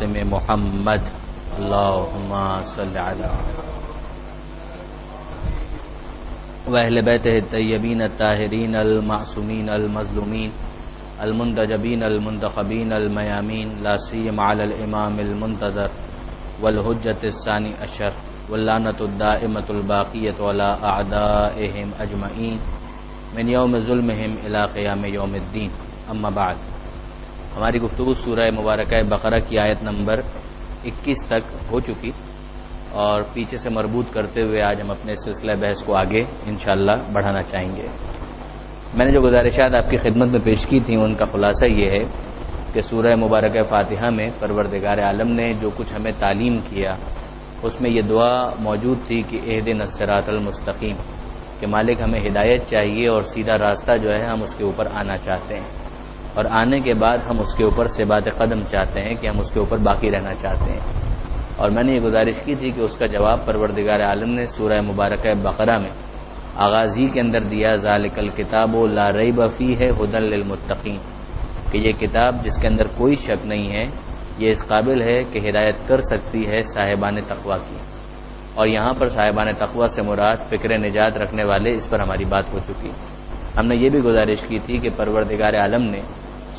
القاسم محمد اللہم صل علی وأہل بیتہ الطیبین الطاہرین المعصومین المظلومین المنتجبین المنتخبین المیامین لا سیما علی الامام المنتظر والحجۃ الثانی عشر واللعنۃ الدائمۃ الباقیۃ علی اعدائہم اجمعین من یوم ظلمہم الی قیام یوم الدین. اما بعد، ہماری گفتگو سورہ مبارکہ بقرہ کی آیت نمبر 21 تک ہو چکی اور پیچھے سے مربوط کرتے ہوئے آج ہم اپنے سلسلہ بحث کو آگے انشاءاللہ بڑھانا چاہیں گے. میں نے جو گزارشات آپ کی خدمت میں پیش کی تھیں ان کا خلاصہ یہ ہے کہ سورہ مبارکہ فاتحہ میں پروردگار عالم نے جو کچھ ہمیں تعلیم کیا اس میں یہ دعا موجود تھی کہ اہدنا الصراط المستقیم، کہ مالک ہمیں ہدایت چاہیے اور سیدھا راستہ جو ہے ہم اس کے اوپر آنا چاہتے ہیں، اور آنے کے بعد ہم اس کے اوپر ثبات قدم چاہتے ہیں کہ ہم اس کے اوپر باقی رہنا چاہتے ہیں. اور میں نے یہ گزارش کی تھی کہ اس کا جواب پروردگار عالم نے سورہ مبارکہ بقرہ میں آغاز ہی کے اندر دیا، ذالک الکتاب لا ریب فیہ ھدی للمتقین، کہ یہ کتاب جس کے اندر کوئی شک نہیں ہے یہ اس قابل ہے کہ ہدایت کر سکتی ہے صاحبان تقوی کی. اور یہاں پر صاحبان تقوی سے مراد فکر نجات رکھنے والے، اس پر ہماری بات ہو چکی. ہم نے یہ بھی گزارش کی تھی کہ پروردگار عالم نے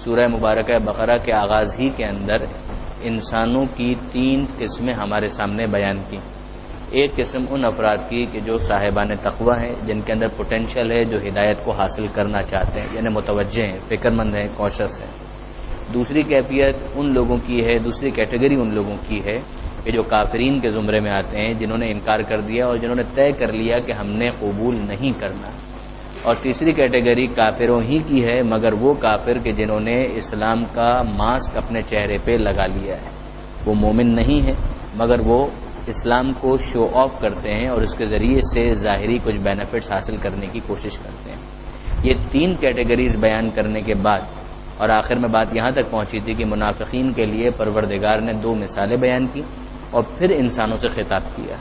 سورہ مبارکہ بقرہ کے آغاز ہی کے اندر انسانوں کی 3 قسمیں ہمارے سامنے بیان کی. ایک قسم ان افراد کی کہ جو صاحبان تقوی ہیں، جن کے اندر پوٹینشیل ہے، جو ہدایت کو حاصل کرنا چاہتے ہیں، یعنی متوجہ ہیں، فکر مند ہیں، کوشش ہیں. دوسری کیفیت ان لوگوں کی ہے، دوسری کیٹیگری ان لوگوں کی ہے کہ جو کافرین کے زمرے میں آتے ہیں، جنہوں نے انکار کر دیا اور جنہوں نے طے کر لیا کہ ہم نے قبول نہیں کرنا. اور تیسری کیٹیگری کافروں ہی کی ہے، مگر وہ کافر کہ جنہوں نے اسلام کا ماسک اپنے چہرے پہ لگا لیا ہے. وہ مومن نہیں ہے مگر وہ اسلام کو شو آف کرتے ہیں اور اس کے ذریعے سے ظاہری کچھ بینیفٹس حاصل کرنے کی کوشش کرتے ہیں. یہ 3 کیٹیگریز بیان کرنے کے بعد اور آخر میں بات یہاں تک پہنچی تھی کہ منافقین کے لیے پروردگار نے 2 مثالیں بیان کی اور پھر انسانوں سے خطاب کیا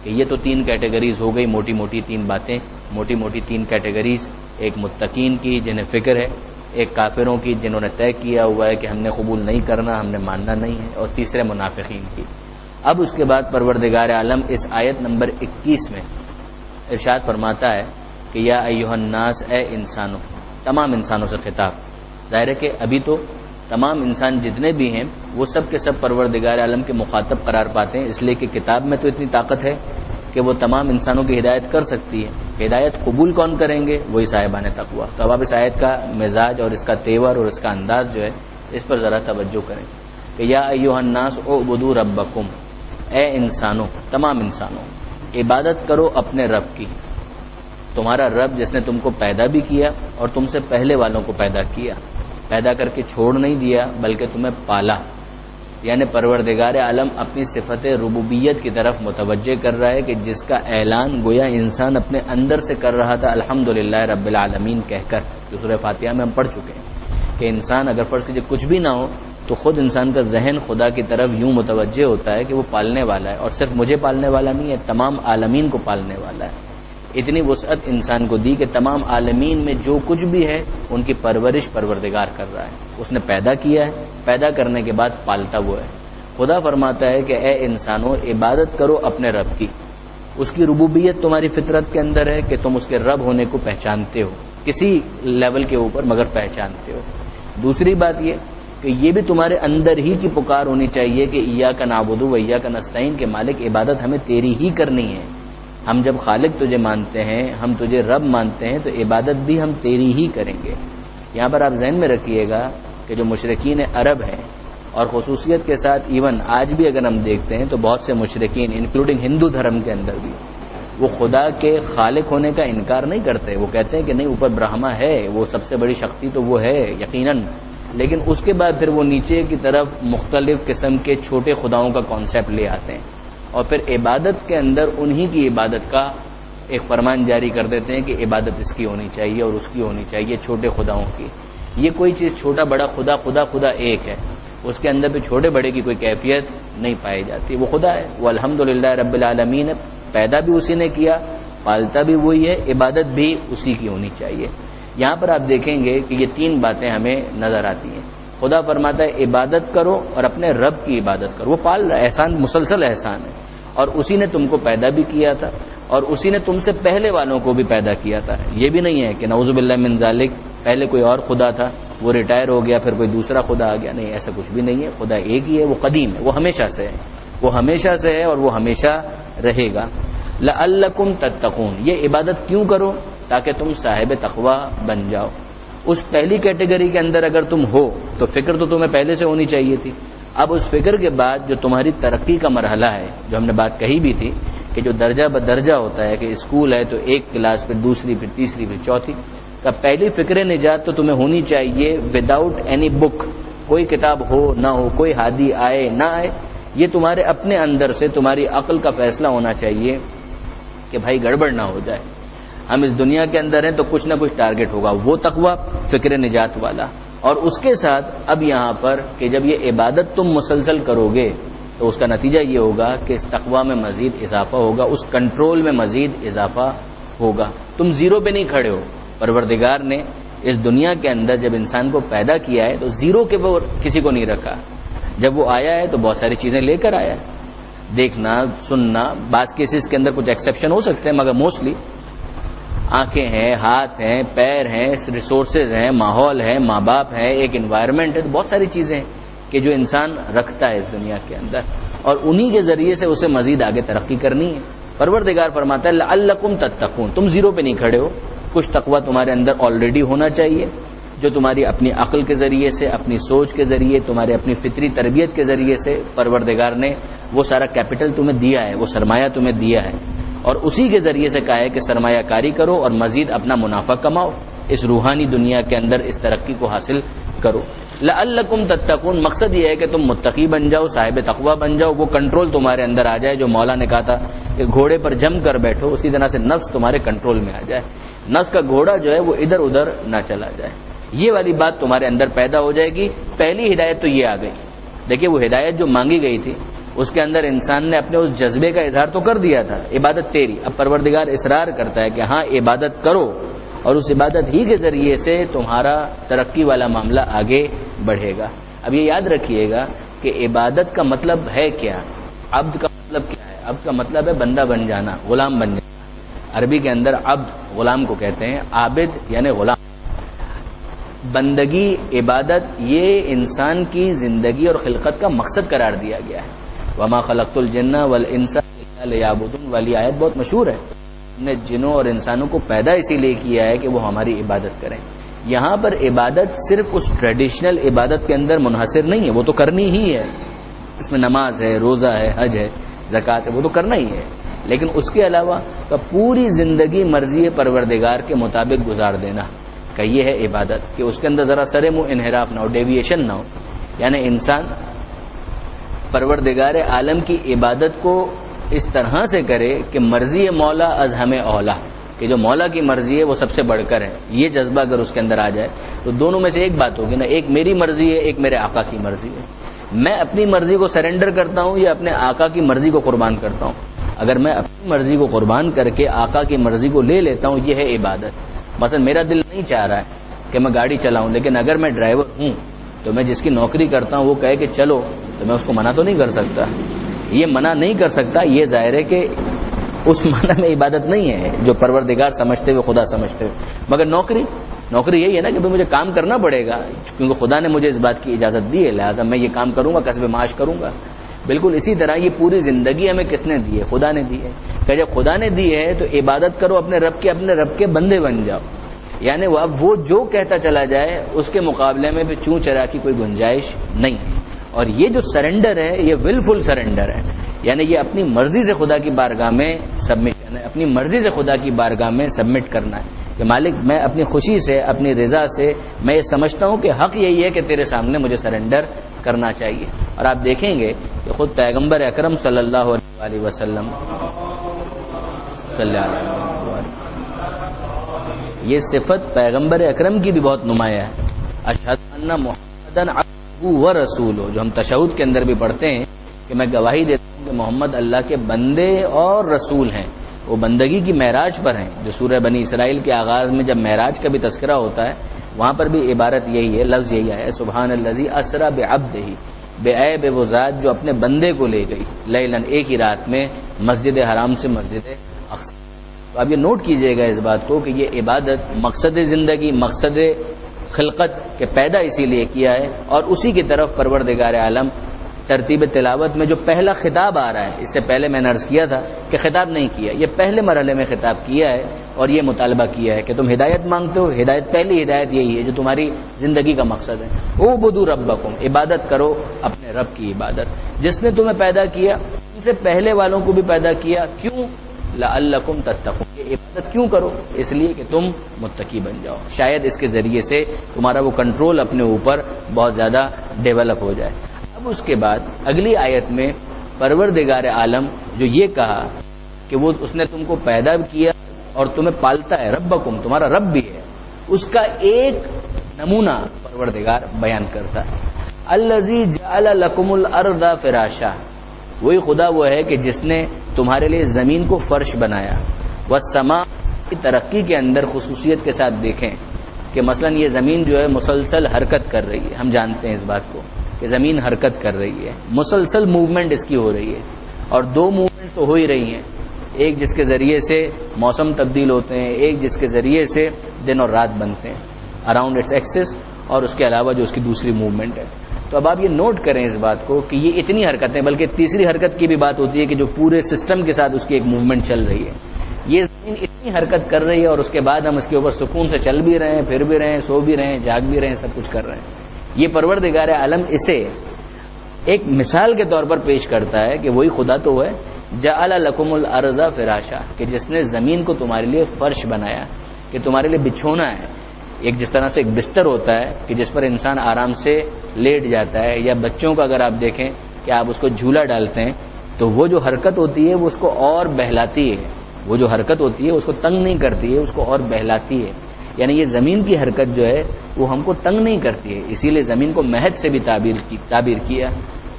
کہ یہ تو 3 کیٹیگریز ہو گئی، موٹی موٹی 3 باتیں، موٹی موٹی 3 کیٹیگریز. ایک متقین کی جنہیں فکر ہے، ایک کافروں کی جنہوں نے طے کیا ہوا ہے کہ ہم نے قبول نہیں کرنا، ہم نے ماننا نہیں ہے، اور تیسرے منافقین کی. اب اس کے بعد پروردگار عالم اس آیت نمبر 21 میں ارشاد فرماتا ہے کہ یا ایھا الناس، اے انسانوں، تمام انسانوں سے خطاب. ظاہر ہے کہ ابھی تو تمام انسان جتنے بھی ہیں وہ سب کے سب پروردگار عالم کے مخاطب قرار پاتے ہیں، اس لیے کہ کتاب میں تو اتنی طاقت ہے کہ وہ تمام انسانوں کی ہدایت کر سکتی ہے. ہدایت قبول کون کریں گے؟ وہی صاحبان تقوی. تو اب آپ اس آیت کا مزاج اور اس کا تیور اور اس کا انداز جو ہے اس پر ذرا توجہ کریں کہ یا ایھا الناس اعبدوا ربکم، اے انسانوں، تمام انسانوں، عبادت کرو اپنے رب کی. تمہارا رب جس نے تم کو پیدا بھی کیا اور تم سے پہلے والوں کو پیدا کیا، پیدا کر کے چھوڑ نہیں دیا بلکہ تمہیں پالا. یعنی پروردگار عالم اپنی صفت ربوبیت کی طرف متوجہ کر رہا ہے کہ جس کا اعلان گویا انسان اپنے اندر سے کر رہا تھا الحمدللہ رب العالمین کہہ کر، جو سورہ فاتحہ میں ہم پڑھ چکے ہیں کہ انسان اگر فرض کیجئے کچھ بھی نہ ہو تو خود انسان کا ذہن خدا کی طرف یوں متوجہ ہوتا ہے کہ وہ پالنے والا ہے، اور صرف مجھے پالنے والا نہیں ہے، تمام عالمین کو پالنے والا ہے. اتنی وسعت انسان کو دی کہ تمام عالمین میں جو کچھ بھی ہے ان کی پرورش پروردگار کر رہا ہے. اس نے پیدا کیا ہے، پیدا کرنے کے بعد پالتا وہ ہے. خدا فرماتا ہے کہ اے انسانوں، عبادت کرو اپنے رب کی. اس کی ربوبیت تمہاری فطرت کے اندر ہے کہ تم اس کے رب ہونے کو پہچانتے ہو، کسی لیول کے اوپر مگر پہچانتے ہو. دوسری بات یہ کہ یہ بھی تمہارے اندر ہی کی پکار ہونی چاہیے کہ ایاک نعبد و ایاک نستعین، کے مالک عبادت ہمیں تیری ہی کرنی ہے. ہم جب خالق تجھے مانتے ہیں، ہم تجھے رب مانتے ہیں، تو عبادت بھی ہم تیری ہی کریں گے. یہاں پر آپ ذہن میں رکھیے گا کہ جو مشرکین عرب ہیں، اور خصوصیت کے ساتھ ایون آج بھی اگر ہم دیکھتے ہیں تو بہت سے مشرکین انکلوڈنگ ہندو دھرم کے اندر بھی وہ خدا کے خالق ہونے کا انکار نہیں کرتے. وہ کہتے ہیں کہ نہیں، اوپر برہما ہے، وہ سب سے بڑی شکتی تو وہ ہے یقیناً، لیکن اس کے بعد پھر وہ نیچے کی طرف مختلف قسم کے چھوٹے خداؤں کا کانسیپٹ لے آتے ہیں اور پھر عبادت کے اندر انہی کی عبادت کا ایک فرمان جاری کر دیتے ہیں کہ عبادت اس کی ہونی چاہیے اور اس کی ہونی چاہیے، چھوٹے خداؤں کی. یہ کوئی چیز چھوٹا بڑا خدا ایک ہے، اس کے اندر بھی چھوٹے بڑے کی کوئی کیفیت نہیں پائی جاتی. وہ خدا ہے، وہ الحمدللہ رب العالمین، پیدا بھی اسی نے کیا، پالتا بھی وہی ہے، عبادت بھی اسی کی ہونی چاہیے. یہاں پر آپ دیکھیں گے کہ یہ 3 باتیں ہمیں نظر آتی ہیں. خدا فرماتا ہے عبادت کرو اور اپنے رب کی عبادت کرو. وہ پال رہا ہے، احسان مسلسل احسان ہے، اور اسی نے تم کو پیدا بھی کیا تھا اور اسی نے تم سے پہلے والوں کو بھی پیدا کیا تھا. یہ بھی نہیں ہے کہ نعوذ باللہ من ذالک پہلے کوئی اور خدا تھا، وہ ریٹائر ہو گیا، پھر کوئی دوسرا خدا آ گیا. نہیں، ایسا کچھ بھی نہیں ہے. خدا ایک ہی ہے، وہ قدیم ہے، وہ ہمیشہ سے ہے، وہ ہمیشہ سے ہے اور وہ ہمیشہ رہے گا. لعلکم تتقون، یہ عبادت کیوں کرو؟ تاکہ تم صاحب تقوی بن جاؤ. اس پہلی کیٹیگری کے اندر اگر تم ہو تو فکر تو تمہیں پہلے سے ہونی چاہیے تھی. اب اس فکر کے بعد جو تمہاری ترقی کا مرحلہ ہے، جو ہم نے بات کہی بھی تھی کہ جو درجہ بدرجہ ہوتا ہے کہ اسکول ہے تو ایک کلاس، پھر دوسری، پھر تیسری، پھر چوتھی، کا پہلی فکر نجات تو تمہیں ہونی چاہیے وداؤٹ اینی بک. کوئی کتاب ہو نہ ہو، کوئی ہادی آئے نہ آئے، یہ تمہارے اپنے اندر سے تمہاری عقل کا فیصلہ ہونا چاہیے کہ بھائی گڑبڑ نہ ہو جائے. ہم اس دنیا کے اندر ہیں تو کچھ نہ کچھ ٹارگٹ ہوگا، وہ تقوی فکر نجات والا. اور اس کے ساتھ اب یہاں پر کہ جب یہ عبادت تم مسلسل کرو گے تو اس کا نتیجہ یہ ہوگا کہ اس تقوی میں مزید اضافہ ہوگا، اس کنٹرول میں مزید اضافہ ہوگا. تم زیرو پہ نہیں کھڑے ہو. پروردگار نے اس دنیا کے اندر جب انسان کو پیدا کیا ہے تو زیرو کے وہ کسی کو نہیں رکھا. جب وہ آیا ہے تو بہت ساری چیزیں لے کر آیا ہے، دیکھنا، سننا. بعض کیسز کے اندر کچھ ایکسیپشن ہو سکتے ہیں، مگر موسٹلی آنکھیں ہیں، ہاتھ ہیں، پیر ہیں، ریسورسز ہیں، ماحول ہے، ماں باپ ہے، ایک انوائرمنٹ ہے. تو بہت ساری چیزیں ہیں کہ جو انسان رکھتا ہے اس دنیا کے اندر، اور انہی کے ذریعے سے اسے مزید آگے ترقی کرنی ہے. پروردگار فرماتا ہے لعلکم تتقون، تم زیرو پہ نہیں کھڑے ہو. کچھ تقوی تمہارے اندر آلریڈی ہونا چاہیے جو تمہاری اپنی عقل کے ذریعے سے، اپنی سوچ کے ذریعے، تمہارے اپنی فطری تربیت کے ذریعے سے پروردگار نے وہ سارا کیپٹل تمہیں دیا ہے، وہ سرمایہ تمہیں دیا ہے، اور اسی کے ذریعے سے کہا ہے کہ سرمایہ کاری کرو اور مزید اپنا منافع کماؤ، اس روحانی دنیا کے اندر اس ترقی کو حاصل کرو. لعلکم تتقون، مقصد یہ ہے کہ تم متقی بن جاؤ، صاحب تقوی بن جاؤ. وہ کنٹرول تمہارے اندر آ جائے جو مولا نے کہا تھا کہ گھوڑے پر جم کر بیٹھو، اسی طرح سے نفس تمہارے کنٹرول میں آ جائے. نفس کا گھوڑا جو ہے وہ ادھر ادھر نہ چلا جائے. یہ والی بات تمہارے اندر پیدا ہو جائے گی. پہلی ہدایت تو یہ آ گئی. دیکھیے وہ ہدایت جو مانگی گئی تھی اس کے اندر انسان نے اپنے اس جذبے کا اظہار تو کر دیا تھا، عبادت تیری. اب پروردگار اصرار کرتا ہے کہ ہاں عبادت کرو، اور اس عبادت ہی کے ذریعے سے تمہارا ترقی والا معاملہ آگے بڑھے گا. اب یہ یاد رکھیے گا کہ عبادت کا مطلب ہے کیا، عبد کا مطلب کیا ہے. عبد کا مطلب ہے بندہ بن جانا، غلام بن جانا. عربی کے اندر عبد غلام کو کہتے ہیں، عابد یعنی غلام. بندگی، عبادت، یہ انسان کی زندگی اور خلقت کا مقصد قرار دیا گیا ہے. وما خلقت الجن والانس الا لیعبدون والی آیت بہت مشہور ہے. ہم نے جنوں اور انسانوں کو پیدا اسی لیے کیا ہے کہ وہ ہماری عبادت کریں. یہاں پر عبادت صرف اس ٹریڈیشنل عبادت کے اندر منحصر نہیں ہے، وہ تو کرنی ہی ہے. اس میں نماز ہے، روزہ ہے، حج ہے، زکوٰۃ ہے، وہ تو کرنا ہی ہے. لیکن اس کے علاوہ تو پوری زندگی مرضی پروردگار کے مطابق گزار دینا کہ یہ ہے عبادت، کہ اس کے اندر ذرا سر منہ انحراف نہ ہو، ڈیویشن نہ ہو. یعنی انسان پروردگار عالم کی عبادت کو اس طرح سے کرے کہ مرضی مولا از ہمیں اولا، کہ جو مولا کی مرضی ہے وہ سب سے بڑھ کر ہے. یہ جذبہ اگر اس کے اندر آ جائے تو دونوں میں سے ایک بات ہوگی نا، ایک میری مرضی ہے، ایک میرے آقا کی مرضی ہے. میں اپنی مرضی کو سرنڈر کرتا ہوں یا اپنے آقا کی مرضی کو قربان کرتا ہوں. اگر میں اپنی مرضی کو قربان کر کے آقا کی مرضی کو لے لیتا ہوں، یہ ہے عبادت. مثلا میرا دل نہیں چاہ رہا ہے کہ میں گاڑی چلاؤں، لیکن اگر میں ڈرائیور ہوں تو میں جس کی نوکری کرتا ہوں وہ کہے کہ چلو، تو میں اس کو منع تو نہیں کر سکتا. یہ منع نہیں کر سکتا، یہ ظاہر ہے کہ اس معنی میں عبادت نہیں ہے جو پروردگار سمجھتے ہوئے، خدا سمجھتے ہوئے. مگر نوکری یہی ہے نا کہ مجھے کام کرنا پڑے گا کیونکہ خدا نے مجھے اس بات کی اجازت دی ہے، لہٰذا میں یہ کام کروں گا، کسب معاش کروں گا. بالکل اسی طرح یہ پوری زندگی ہمیں کس نے دی ہے؟ خدا نے دی ہے. کہ جب خدا نے دی ہے تو عبادت کرو، اپنے رب کے بندے بن جاؤ. یعنی وہ جو کہتا چلا جائے اس کے مقابلے میں پھر چوں چرا کی کوئی گنجائش نہیں ہے. اور یہ جو سرنڈر ہے یہ ولفل سرنڈر ہے، یعنی یہ اپنی مرضی سے خدا کی بارگاہ میں سبمٹ، اپنی مرضی سے خدا کی بارگاہ میں سبمٹ کرنا ہے کہ مالک میں اپنی خوشی سے، اپنی رضا سے میں یہ سمجھتا ہوں کہ حق یہی ہے کہ تیرے سامنے مجھے سرنڈر کرنا چاہیے. اور آپ دیکھیں گے کہ خود پیغمبر اکرم صلی اللہ علیہ وسلم یہ صفت پیغمبر اکرم کی بھی بہت نمایاں ہے. اشہد ان محمدن عبدہ و رسولہ، جو ہم تشہد کے اندر بھی پڑھتے ہیں کہ میں گواہی دیتا ہوں کہ محمد اللہ کے بندے اور رسول ہیں. وہ بندگی کی معراج پر ہیں. جو سورہ بنی اسرائیل کے آغاز میں جب معراج کا بھی تذکرہ ہوتا ہے وہاں پر بھی عبارت یہی ہے، لفظ یہی ہے، سبحان الذی اسری بعبدہ، بے عیب وہ ذات جو اپنے بندے کو لے گئی لیلاً ایک ہی رات میں مسجد حرام سے مسجد اقصی. تو آپ یہ نوٹ کیجئے گا اس بات کو کہ یہ عبادت مقصد زندگی، مقصد خلقت کے پیدا اسی لیے کیا ہے، اور اسی کی طرف پروردگار عالم ترتیب تلاوت میں جو پہلا خطاب آ رہا ہے، اس سے پہلے میں نے عرض کیا تھا کہ خطاب نہیں کیا، یہ پہلے مرحلے میں خطاب کیا ہے اور یہ مطالبہ کیا ہے کہ تم ہدایت مانگتے ہو، ہدایت پہلی ہدایت یہی ہے جو تمہاری زندگی کا مقصد ہے. اعبدوا ربکم، عبادت کرو اپنے رب کی عبادت جس نے تمہیں پیدا کیا، ان سے پہلے والوں کو بھی پیدا کیا. کیوں؟ لعلکم تتقون، یہ عبادت کیوں کرو؟ اس لیے کہ تم متقی بن جاؤ، شاید اس کے ذریعے سے تمہارا وہ کنٹرول اپنے اوپر بہت زیادہ ڈیولپ ہو جائے. اب اس کے بعد اگلی آیت میں پروردگار عالم جو یہ کہا کہ وہ اس نے تم کو پیدا کیا اور تمہیں پالتا ہے، ربکم تمہارا رب بھی ہے، اس کا ایک نمونہ پروردگار بیان کرتا ہے. الذی جعل لکم الارض فراشا، وہی خدا وہ ہے کہ جس نے تمہارے لیے زمین کو فرش بنایا. والسماء، کی ترقی کے اندر خصوصیت کے ساتھ دیکھیں کہ مثلا یہ زمین جو ہے مسلسل حرکت کر رہی ہے، ہم جانتے ہیں اس بات کو کہ زمین حرکت کر رہی ہے، مسلسل موومنٹ اس کی ہو رہی ہے، اور دو موومنٹس تو ہو ہی رہی ہیں، ایک جس کے ذریعے سے موسم تبدیل ہوتے ہیں، ایک جس کے ذریعے سے دن اور رات بنتے ہیں اراؤنڈ اٹس ایکسس، اور اس کے علاوہ جو اس کی دوسری موومنٹ ہے. تو اب آپ یہ نوٹ کریں اس بات کو کہ یہ اتنی حرکتیں، بلکہ تیسری حرکت کی بھی بات ہوتی ہے کہ جو پورے سسٹم کے ساتھ اس کی ایک موومنٹ چل رہی ہے. یہ زمین اتنی حرکت کر رہی ہے اور اس کے بعد ہم اس کے اوپر سکون سے چل بھی رہے ہیں، پھر بھی رہے ہیں، سو بھی رہے ہیں، جاگ بھی رہے ہیں، سب کچھ کر رہے ہیں. یہ پروردگار عالم اسے ایک مثال کے طور پر پیش کرتا ہے کہ وہی خدا تو ہے جعل لکم الارض فراشا، کہ جس نے زمین کو تمہارے لیے فرش بنایا کہ تمہارے لیے بچھونا ہے. ایک جس طرح سے ایک بستر ہوتا ہے کہ جس پر انسان آرام سے لیٹ جاتا ہے، یا بچوں کا اگر آپ دیکھیں کہ آپ اس کو جھولا ڈالتے ہیں تو وہ جو حرکت ہوتی ہے وہ اس کو اور بہلاتی ہے، وہ جو حرکت ہوتی ہے اس کو تنگ نہیں کرتی ہے، اس کو اور بہلاتی ہے. یعنی یہ زمین کی حرکت جو ہے وہ ہم کو تنگ نہیں کرتی ہے، اسی لیے زمین کو مہد سے بھی تعبیر کیا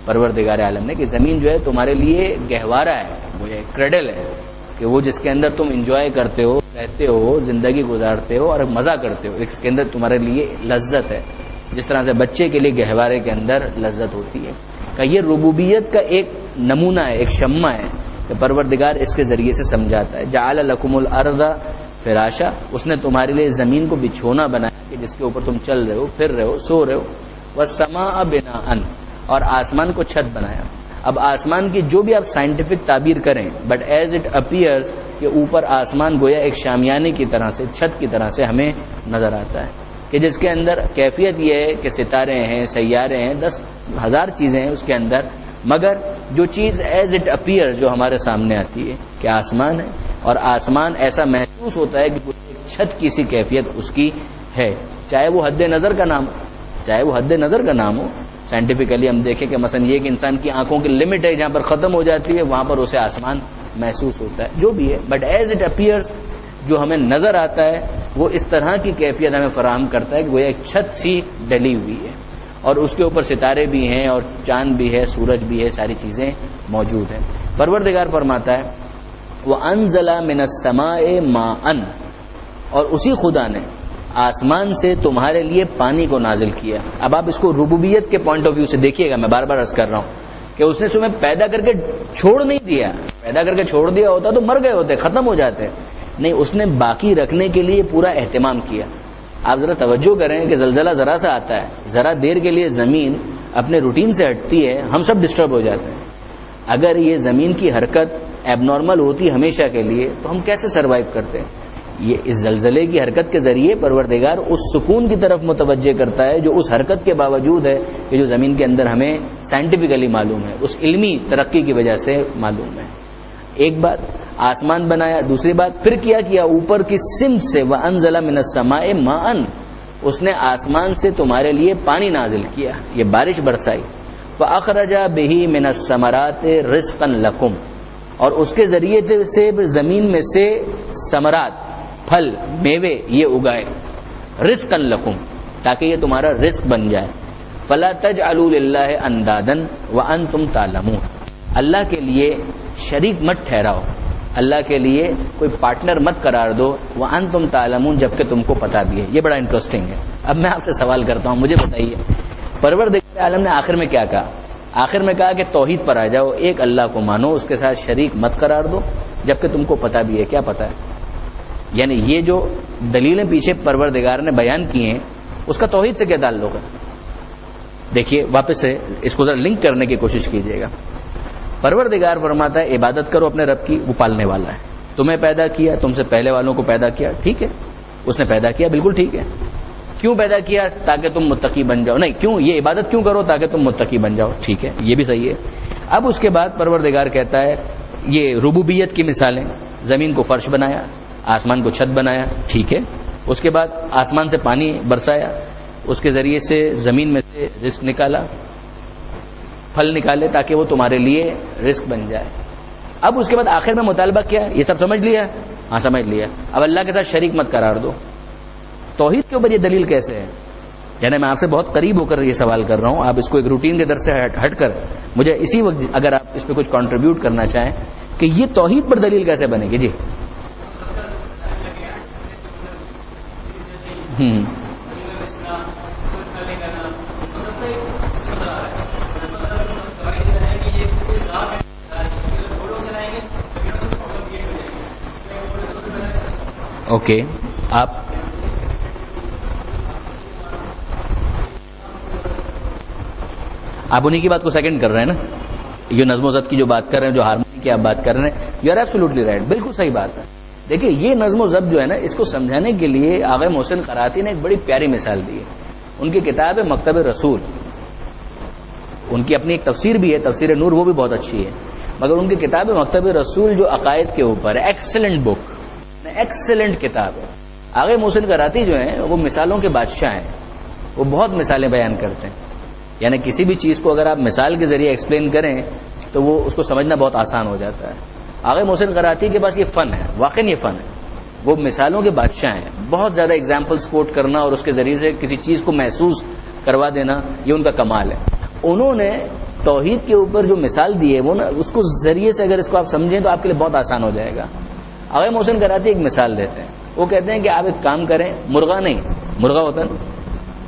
پروردگار عالم نے کہ زمین جو ہے تمہارے لیے گہوارہ ہے، وہ ایک کریڈل ہے کہ وہ جس کے اندر تم انجوائے کرتے ہو، رہتے ہو، زندگی گزارتے ہو اور مزہ کرتے ہو، اس کے اندر تمہارے لیے لذت ہے، جس طرح سے بچے کے لیے گہوارے کے اندر لذت ہوتی ہے. کہ یہ ربوبیت کا ایک نمونہ ہے، ایک شمع ہے کہ پروردگار اس کے ذریعے سے سمجھاتا ہے. جعل لکم الارض فراشا، اس نے تمہارے لیے زمین کو بچھونا بنایا کہ جس کے اوپر تم چل رہے ہو، پھر رہے ہو، سو رہے ہو. والسماء بناء، اور آسمان کو چھت بنایا. اب آسمان کی جو بھی آپ سائنٹیفک تعبیر کریں، بٹ ایز اٹ اپیئرز کہ اوپر آسمان گویا ایک شامیانے کی طرح سے، چھت کی طرح سے ہمیں نظر آتا ہے کہ جس کے اندر کیفیت یہ ہے کہ ستارے ہیں، سیارے ہیں، 10,000 چیزیں ہیں اس کے اندر، مگر جو چیز ایز اٹ اپیئر جو ہمارے سامنے آتی ہے کہ آسمان ہے، اور آسمان ایسا محسوس ہوتا ہے کہ ایک چھت کی سی کیفیت اس کی ہے، چاہے وہ حد نظر کا نام ہو، چاہے وہ حد نظر کا نام ہو. سائنٹیفکلی ہم دیکھیں کہ مثلا یہ کہ انسان کی آنکھوں کی لمٹ ہے، جہاں پر ختم ہو جاتی ہے وہاں پر اسے آسمان محسوس ہوتا ہے، جو بھی ہے، بٹ ایز اٹ اپیئرز جو ہمیں نظر آتا ہے وہ اس طرح کی کیفیت ہمیں فراہم کرتا ہے کہ وہ ایک چھت سی ڈلی ہوئی ہے، اور اس کے اوپر ستارے بھی ہیں اور چاند بھی ہے، سورج بھی ہے، ساری چیزیں موجود ہیں. پروردگار فرماتا ہے وَأَنزَلَ مِنَ السَّمَاءِ مَاءً، اور اسی خدا نے آسمان سے تمہارے لیے پانی کو نازل کیا. اب آپ اس کو ربوبیت کے پوائنٹ آف ویو سے دیکھیے گا، میں بار بار عرض کر رہا ہوں کہ اس نے تمہیں پیدا کر کے چھوڑ نہیں دیا، پیدا کر کے چھوڑ دیا ہوتا تو مر گئے ہوتے، ختم ہو جاتے. نہیں، اس نے باقی رکھنے کے لیے پورا اہتمام کیا. آپ ذرا توجہ کریں کہ زلزلہ ذرا سا آتا ہے، ذرا دیر کے لیے زمین اپنے روٹین سے ہٹتی ہے، ہم سب ڈسٹرب ہو جاتے ہیں. اگر یہ زمین کی حرکت ایب نارمل ہوتی ہمیشہ کے لیے تو ہم کیسے سروائیو کرتے ہیں؟ یہ اس زلزلے کی حرکت کے ذریعے پروردگار اس سکون کی طرف متوجہ کرتا ہے جو اس حرکت کے باوجود ہے کہ جو زمین کے اندر ہمیں سائنٹیفکلی معلوم ہے، اس علمی ترقی کی وجہ سے معلوم ہے. ایک بات آسمان بنایا، دوسری بات پھر کیا اوپر کی سمت سے وَأَنزَلَ مِنَ السَّمَاءِ مَاءً، اس نے آسمان سے تمہارے لیے پانی نازل کیا، یہ بارش برسائی. فَأَخْرَجَ بِهِ مِنَ الثَّمَرَاتِ رِزْقًا لَكُمْ، اور اس کے ذریعے سے زمین میں سے ثمرات، پھل، میوے یہ اگائے، رزقا لکم، تاکہ یہ تمہارا رزق بن جائے. فلا تجعلوا للہ اندادا وانتم تعلمون، اللہ کے لیے شریک مت ٹھہراؤ، اللہ کے لیے کوئی پارٹنر مت قرار دو وانتم تعلمون، جبکہ تم کو پتہ بھی ہے. یہ بڑا انٹرسٹنگ ہے. اب میں آپ سے سوال کرتا ہوں، مجھے بتائیے پروردگار عالم نے آخر میں کیا کہا؟ آخر میں کہا کہ توحید پر آ جاؤ، ایک اللہ کو مانو، اس کے ساتھ شریک مت قرار دو، جبکہ تم کو پتہ بھی ہے. کیا پتہ ہے؟ یعنی یہ جو دلیلیں پیچھے پروردگار نے بیان کی ہیں اس کا توحید سے کیا تعلق ہے؟ دیکھیے واپس سے اس کو ذرا لنک کرنے کی کوشش کیجیے گا. پروردگار فرماتا ہے عبادت کرو اپنے رب کی، وہ پالنے والا ہے. تمہیں پیدا کیا، تم سے پہلے والوں کو پیدا کیا، ٹھیک ہے، اس نے پیدا کیا، بالکل ٹھیک ہے. کیوں پیدا کیا؟ تاکہ تم متقی بن جاؤ. نہیں، کیوں یہ عبادت کیوں کرو؟ تاکہ تم متقی بن جاؤ، ٹھیک ہے، یہ بھی صحیح ہے. اب اس کے بعد پروردگار کہتا ہے یہ ربوبیت کی مثالیں، زمین کو فرش بنایا، آسمان کو چھت بنایا، ٹھیک ہے. اس کے بعد آسمان سے پانی برسایا، اس کے ذریعے سے زمین میں سے رزق نکالا، پھل نکالے تاکہ وہ تمہارے لیے رزق بن جائے. اب اس کے بعد آخر میں مطالبہ کیا؟ یہ سب سمجھ لیا؟ ہاں سمجھ لیا. اب اللہ کے ساتھ شریک مت قرار دو. توحید کے اوپر یہ دلیل کیسے ہے؟ یعنی میں آپ سے بہت قریب ہو کر یہ سوال کر رہا ہوں، آپ اس کو ایک روٹین کے در سے ہٹ کر مجھے اسی وقت اگر آپ اس پہ کچھ کنٹریبیوٹ کرنا چاہیں کہ یہ توحید پر دلیل کیسے بنے گی. جی اوکے، آپ انہی کی بات کو سیکنڈ کر رہے ہیں نا، یہ نظم و ضبط کی جو بات کر رہے ہیں، جو ہارمونی کی آپ بات کر رہے ہیں، یو آر ایبسولوٹلی رائٹ، بالکل صحیح بات ہے. دیکھیے یہ نظم و ضبط جو ہے نا، اس کو سمجھانے کے لیے آغا محسن قراتی نے ایک بڑی پیاری مثال دی ہے. ان کی کتاب ہے مکتب رسول، ان کی اپنی ایک تفسیر بھی ہے، تفسیر نور، وہ بھی بہت اچھی ہے، مگر ان کی کتاب ہے مکتب رسول جو عقائد کے اوپر ہے. ایکسلنٹ بک، ایکسلنٹ کتاب ہے. آغا محسن قراتی جو ہیں وہ مثالوں کے بادشاہ ہیں، وہ بہت مثالیں بیان کرتے ہیں. یعنی کسی بھی چیز کو اگر آپ مثال کے ذریعے ایکسپلین کریں تو وہ اس کو سمجھنا بہت آسان ہو جاتا ہے. آغا محسن قراتی کے پاس یہ فن ہے، واقعی یہ فن ہے. وہ مثالوں کے بادشاہ ہیں. بہت زیادہ ایگزامپلس کوٹ کرنا اور اس کے ذریعے سے کسی چیز کو محسوس کروا دینا، یہ ان کا کمال ہے. انہوں نے توحید کے اوپر جو مثال دی ہے وہ نا، اس کو ذریعے سے اگر اس کو آپ سمجھیں تو آپ کے لیے بہت آسان ہو جائے گا. آغا محسن قراتی ایک مثال دیتے ہیں. وہ کہتے ہیں کہ آپ ایک کام کریں، مرغا نہیں، مرغا ہوتا ہے،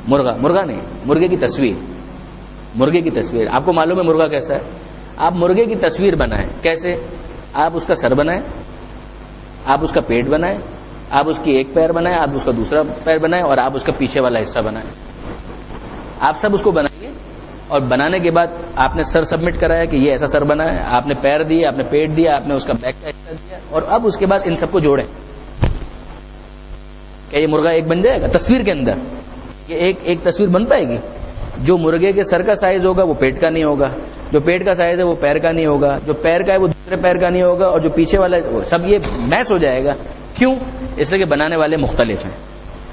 مرغا نہیں، مرغے کی تصویر، مرغے کی تصویر. آپ کو معلوم ہے مرغا کیسا ہے؟ آپ مرغے کی تصویر بنائیں. کیسے؟ آپ اس کا سر بنائیں، آپ اس کا پیٹ بنائیں، آپ اس کی ایک پیر بنائیں، آپ اس کا دوسرا پیر بنائیں، اور آپ اس کا پیچھے والا حصہ بنائیں. آپ سب اس کو بنائیے، اور بنانے کے بعد آپ نے سر سبمٹ کرایا کہ یہ ایسا سر بنا ہے، آپ نے پیر دیے، آپ نے پیٹ دیا، آپ نے اس کا بیک کا حصہ دیا، اور اب اس کے بعد ان سب کو جوڑیں. کیا یہ مرغا ایک بن جائے گا؟ تصویر کے اندر یہ ایک تصویر بن پائے گی؟ جو مرغے کے سر کا سائز ہوگا وہ پیٹ کا نہیں ہوگا، جو پیٹ کا سائز ہے وہ پیر کا نہیں ہوگا، جو پیر کا ہے وہ دوسرے پیر کا نہیں ہوگا، اور جو پیچھے والا ہے وہ سب یہ میس ہو جائے گا. کیوں؟ اس لیے کہ بنانے والے مختلف ہیں.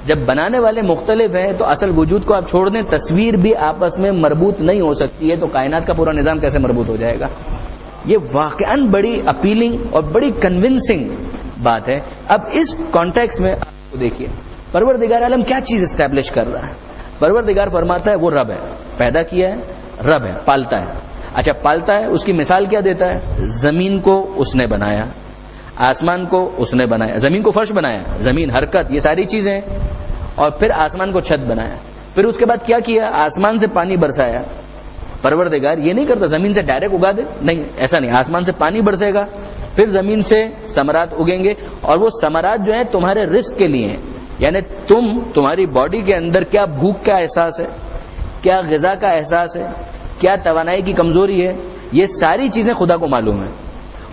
جب بنانے والے مختلف ہیں تو اصل وجود کو آپ چھوڑ دیں، تصویر بھی آپس میں مربوط نہیں ہو سکتی ہے، تو کائنات کا پورا نظام کیسے مربوط ہو جائے گا؟ یہ واقعاً بڑی اپیلنگ اور بڑی کنونسنگ بات ہے. اب اس کانٹیکس میں آپ کو دیکھیے پروردگار عالم کیا چیز اسٹیبلش کر رہا ہے. پروردگار فرماتا ہے وہ رب ہے، پیدا کیا ہے، رب ہے، پالتا ہے. اچھا پالتا ہے، اس کی مثال کیا دیتا ہے؟ زمین کو اس نے بنایا، آسمان کو اس نے بنایا. زمین کو فرش بنایا، زمین، حرکت، یہ ساری چیزیں، اور پھر آسمان کو چھت بنایا. پھر اس کے بعد کیا کیا؟ آسمان سے پانی برسایا. پروردگار یہ نہیں کرتا زمین سے ڈائریکٹ اگا دے، نہیں، ایسا نہیں. آسمان سے پانی برسے گا، پھر زمین سے ثمرات اگیں گے، اور وہ ثمرات جو ہیں تمہارے رزق کے لیے ہیں. یعنی تمہاری باڈی کے اندر کیا بھوک کا احساس ہے، کیا غذا کا احساس ہے، کیا توانائی کی کمزوری ہے، یہ ساری چیزیں خدا کو معلوم ہے.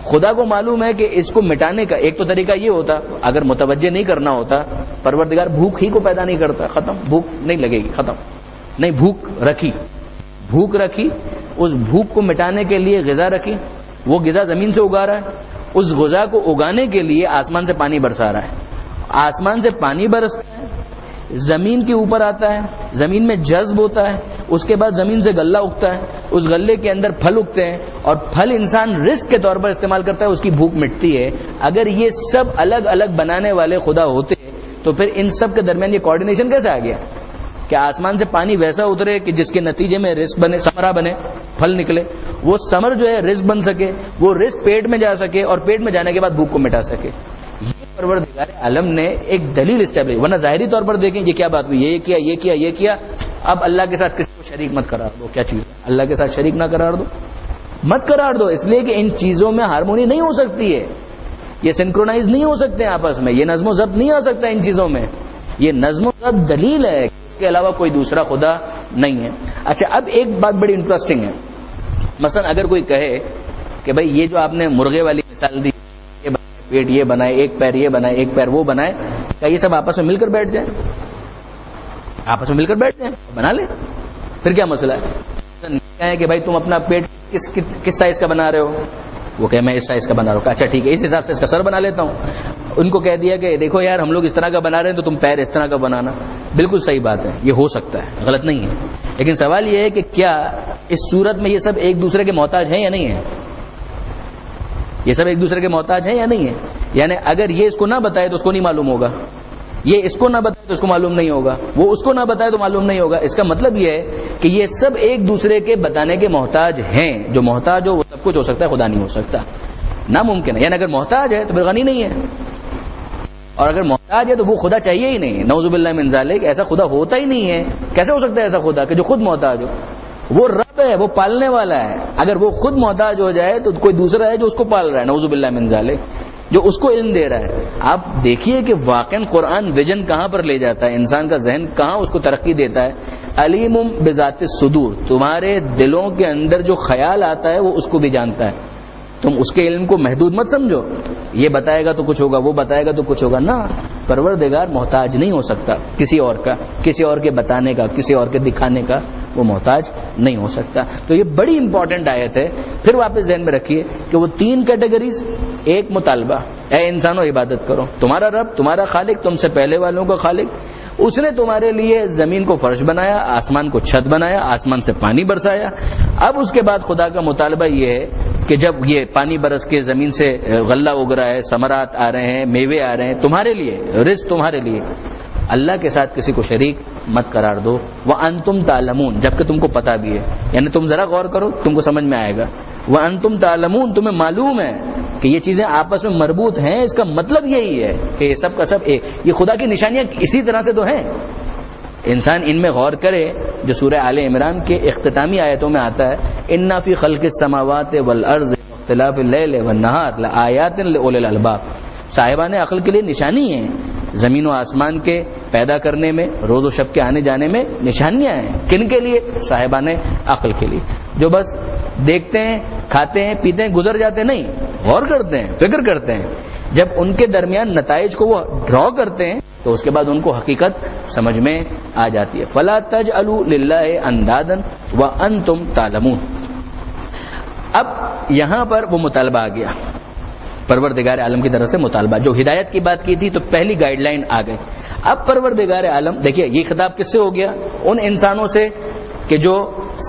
خدا کو معلوم ہے کہ اس کو مٹانے کا ایک تو طریقہ یہ ہوتا، اگر متوجہ نہیں کرنا ہوتا پروردگار بھوک ہی کو پیدا نہیں کرتا، ختم، بھوک نہیں لگے گی، ختم. نہیں، بھوک رکھی، اس بھوک کو مٹانے کے لیے غذا رکھی، وہ غذا زمین سے اگا رہا ہے، اس غذا کو اگانے کے لیے آسمان سے پانی برسا رہا ہے. آسمان سے پانی برستا ہے، زمین کے اوپر آتا ہے، زمین میں جذب ہوتا ہے، اس کے بعد زمین سے غلہ اگتا ہے، اس غلے کے اندر پھل اگتے ہیں، اور پھل انسان رزق کے طور پر استعمال کرتا ہے، اس کی بھوک مٹتی ہے. اگر یہ سب الگ الگ بنانے والے خدا ہوتے تو پھر ان سب کے درمیان یہ کوآرڈینیشن کیسے آ گیا کہ آسمان سے پانی ویسا اترے کہ جس کے نتیجے میں رزق بنے، ثمرہ بنے، پھل نکلے، وہ ثمر جو ہے رزق بن سکے، وہ رزق پیٹ میں جا سکے اور پیٹ میں جانے کے بعد بھوک کو مٹا سکے. یہ پروردگار عالم نے ایک دلیل اسٹیبلش. ورنہ ظاہری طور پر دیکھیں یہ کیا بات ہوئی، یہ کیا یہ کیا یہ کیا. اب اللہ کے ساتھ کسی کو شریک مت قرار دو. کیا چیز ہے؟ اللہ کے ساتھ شریک نہ قرار دو، مت قرار دو، اس لیے کہ ان چیزوں میں ہارمونی نہیں ہو سکتی ہے، یہ سنکرونائز نہیں ہو سکتے ہیں آپس میں، یہ نظم و ضبط نہیں آ سکتا ان چیزوں میں. یہ نظم و ضبط دلیل ہے، اس کے علاوہ کوئی دوسرا خدا نہیں ہے. اچھا اب ایک بات بڑی انٹرسٹنگ ہے. مثلا اگر کوئی کہے کہ بھائی یہ جو آپ نے مرغے والی مثال دی، پیٹ یہ بنائے، ایک پیر یہ بنائے، ایک پیر وہ بنائے، کیا یہ سب آپس میں مل کر بیٹھ جائیں؟ آپس میں مل کر بیٹھ جائیں، بنا لیں، پھر کیا مسئلہ ہے کہ بھائی تم اپنا پیٹ کس سائز کا بنا رہے ہو؟ وہ کہ میں اس سائز کا بنا رہا ہوں. اچھا ٹھیک ہے، اس حساب سے اس کا سر بنا لیتا ہوں. ان کو کہہ دیا کہ دیکھو یار ہم لوگ اس طرح کا بنا رہے ہیں تو تم پیر اس طرح کا بنانا. بالکل صحیح بات ہے، یہ ہو سکتا ہے، غلط نہیں ہے. لیکن سوال یہ ہے کہ کیا اس صورت میں یہ سب ایک دوسرے کے محتاج ہیں یا نہیں ہے؟ یہ سب ایک دوسرے کے محتاج ہیں یا نہیں ہے؟ یعنی اگر یہ اس کو نہ بتائے تو اس کو نہیں معلوم ہوگا، یہ اس کو نہ بتائے تو اس کو معلوم نہیں ہوگا، وہ اس کو نہ بتائے تو معلوم نہیں ہوگا. اس کا مطلب یہ ہے کہ یہ سب ایک دوسرے کے بتانے کے محتاج ہیں. جو محتاج ہو وہ سب کچھ ہو سکتا ہے، خدا نہیں ہو سکتا، ناممکن ہے. یعنی اگر محتاج ہے تو پھر غنی نہیں ہے، اور اگر محتاج ہے تو وہ خدا چاہیے ہی نہیں. نعوذ باللہ من ذالک، ایسا خدا ہوتا ہی نہیں ہے. کیسے ہو سکتا ہے ایسا خدا کہ جو خود محتاج ہو؟ وہ رب ہے، وہ پالنے والا ہے. اگر وہ خود محتاج ہو جائے تو کوئی دوسرا ہے جو اس کو پال رہا ہے، نعوذ باللہ من ذالک، جو اس کو علم دے رہا ہے. آپ دیکھیے کہ واقعاً قرآن ویژن کہاں پر لے جاتا ہے، انسان کا ذہن کہاں اس کو ترقی دیتا ہے. علیم بذات الصدور، تمہارے دلوں کے اندر جو خیال آتا ہے وہ اس کو بھی جانتا ہے. تم اس کے علم کو محدود مت سمجھو، یہ بتائے گا تو کچھ ہوگا، وہ بتائے گا تو کچھ ہوگا. نہ، پروردگار محتاج نہیں ہو سکتا کسی اور کا، کسی اور کے بتانے کا، کسی اور کے دکھانے کا، وہ محتاج نہیں ہو سکتا. تو یہ بڑی امپورٹنٹ آیت ہے. پھر واپس ذہن میں رکھیے کہ وہ تین کیٹیگریز، ایک مطالبہ، اے انسانوں عبادت کرو، تمہارا رب، تمہارا خالق، تم سے پہلے والوں کا خالق، اس نے تمہارے لیے زمین کو فرش بنایا، آسمان کو چھت بنایا، آسمان سے پانی برسایا. اب اس کے بعد خدا کا مطالبہ یہ ہے کہ جب یہ پانی برس کے زمین سے غلہ اگ رہا ہے، ثمرات آ رہے ہیں، میوے آ رہے ہیں، تمہارے لیے رزق، تمہارے لیے، اللہ کے ساتھ کسی کو شریک مت قرار دو. وَأَنْتُمْ تَعْلَمُونَ، جبکہ تم کو پتہ بھی ہے. یعنی تم ذرا غور کرو، تم کو سمجھ میں آئے گا. وَأَنْتُمْ تَعْلَمُونَ، تمہیں معلوم ہے کہ یہ چیزیں آپس میں مربوط ہیں. اس کا مطلب یہی ہے کہ یہ سب کا سب ایک. یہ خدا کی نشانیاں اسی طرح سے تو ہیں. انسان ان میں غور کرے جو سورہ آل عمران کے اختتامی آیتوں میں آتا ہے، اِنَّ فِي خَلْقِ السَّمَاوَاتِ وَالْأَرْضِ وَاخْتِلَافِ اللَّيْلِ وَالنَّهَارِ لَآيَاتٍ لِأُولِي الْأَلْبَابِ. صاحبان عقل کے لیے نشانی ہیں. زمین و آسمان کے پیدا کرنے میں، روز و شب کے آنے جانے میں نشانیاں ہیں. کن کے لیے؟ صاحبان عقل کے لیے، جو بس دیکھتے ہیں، کھاتے ہیں، پیتے ہیں، گزر جاتے ہیں. نہیں، غور کرتے ہیں، فکر کرتے ہیں. جب ان کے درمیان نتائج کو وہ ڈرا کرتے ہیں تو اس کے بعد ان کو حقیقت سمجھ میں آ جاتی ہے. فَلَا تَجْعَلُوا لِلَّهِ أَنْدَادًا وَأَنْتُمْ تَعْلَمُونَ. اب یہاں پر وہ مطالبہ آ گیا، پروردگار عالم کی طرف سے مطالبہ. جو ہدایت کی بات کی تھی تو پہلی گائیڈ لائن آ گئی. اب پروردگار عالم، دیکھیے یہ خطاب کس سے ہو گیا؟ ان انسانوں سے کہ جو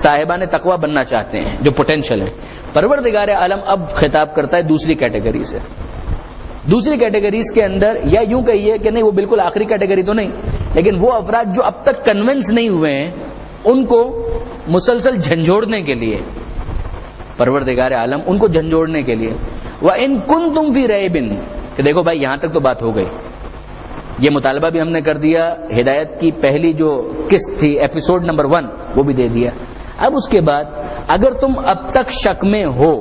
صاحبان تقوی بننا چاہتے ہیں، جو پوٹینشیل ہیں. پروردگار عالم اب خطاب کرتا ہے دوسری کیٹیگری سے. دوسری کیٹیگریز کے اندر، یا یوں کہیے کہ نہیں وہ بالکل آخری کیٹیگری تو نہیں، لیکن وہ افراد جو اب تک کنونس نہیں ہوئے ہیں ان کو مسلسل جھنجھوڑنے کے لیے، پروردگار عالم ان کو جھنجھوڑنے کے لیے. وَإِن كُنتُمْ فِي رَيْبٍ، کہ دیکھو بھائی یہاں تک تو بات ہو گئی، یہ مطالبہ بھی ہم نے کر دیا، ہدایت کی پہلی جو قسط تھی ایپیسوڈ نمبر 1 وہ بھی دے دیا. اب اس کے بعد اگر تم اب تک شک میں ہو،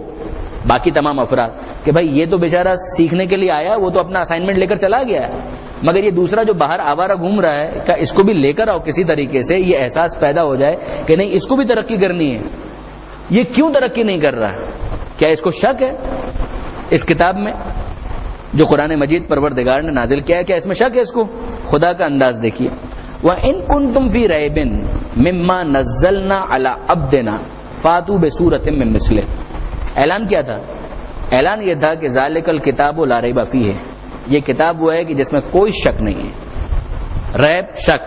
باقی تمام افراد، کہ بھائی یہ تو بیچارہ سیکھنے کے لیے آیا، وہ تو اپنا اسائنمنٹ لے کر چلا گیا ہے، مگر یہ دوسرا جو باہر آوارہ گھوم رہا ہے، کیا اس کو بھی لے کر آؤ کسی طریقے سے، یہ احساس پیدا ہو جائے کہ نہیں اس کو بھی ترقی کرنی ہے. یہ کیوں ترقی نہیں کر رہا ہے؟ کیا اس کو شک ہے اس کتاب میں جو قرآن مجید پروردگار نے نازل کیا ہے؟ کیا اس میں شک ہے اس کو؟ خدا کا انداز دیکھیے. وَإِن كُنتُمْ فِي رَيْبٍ مِّمَّا نَزَّلْنَا عَلَىٰ عَبْدِنَا فَأْتُوا بِسُورَةٍ مِّن مِّثْلِهِ. اعلان کیا تھا؟ اعلان یہ تھا کہ ذَلِكَ الْكِتَابُ لَا رَيْبَ فِيهِ، یہ کتاب وہ ہے کہ جس میں کوئی شک نہیں ہے. ریب، شک.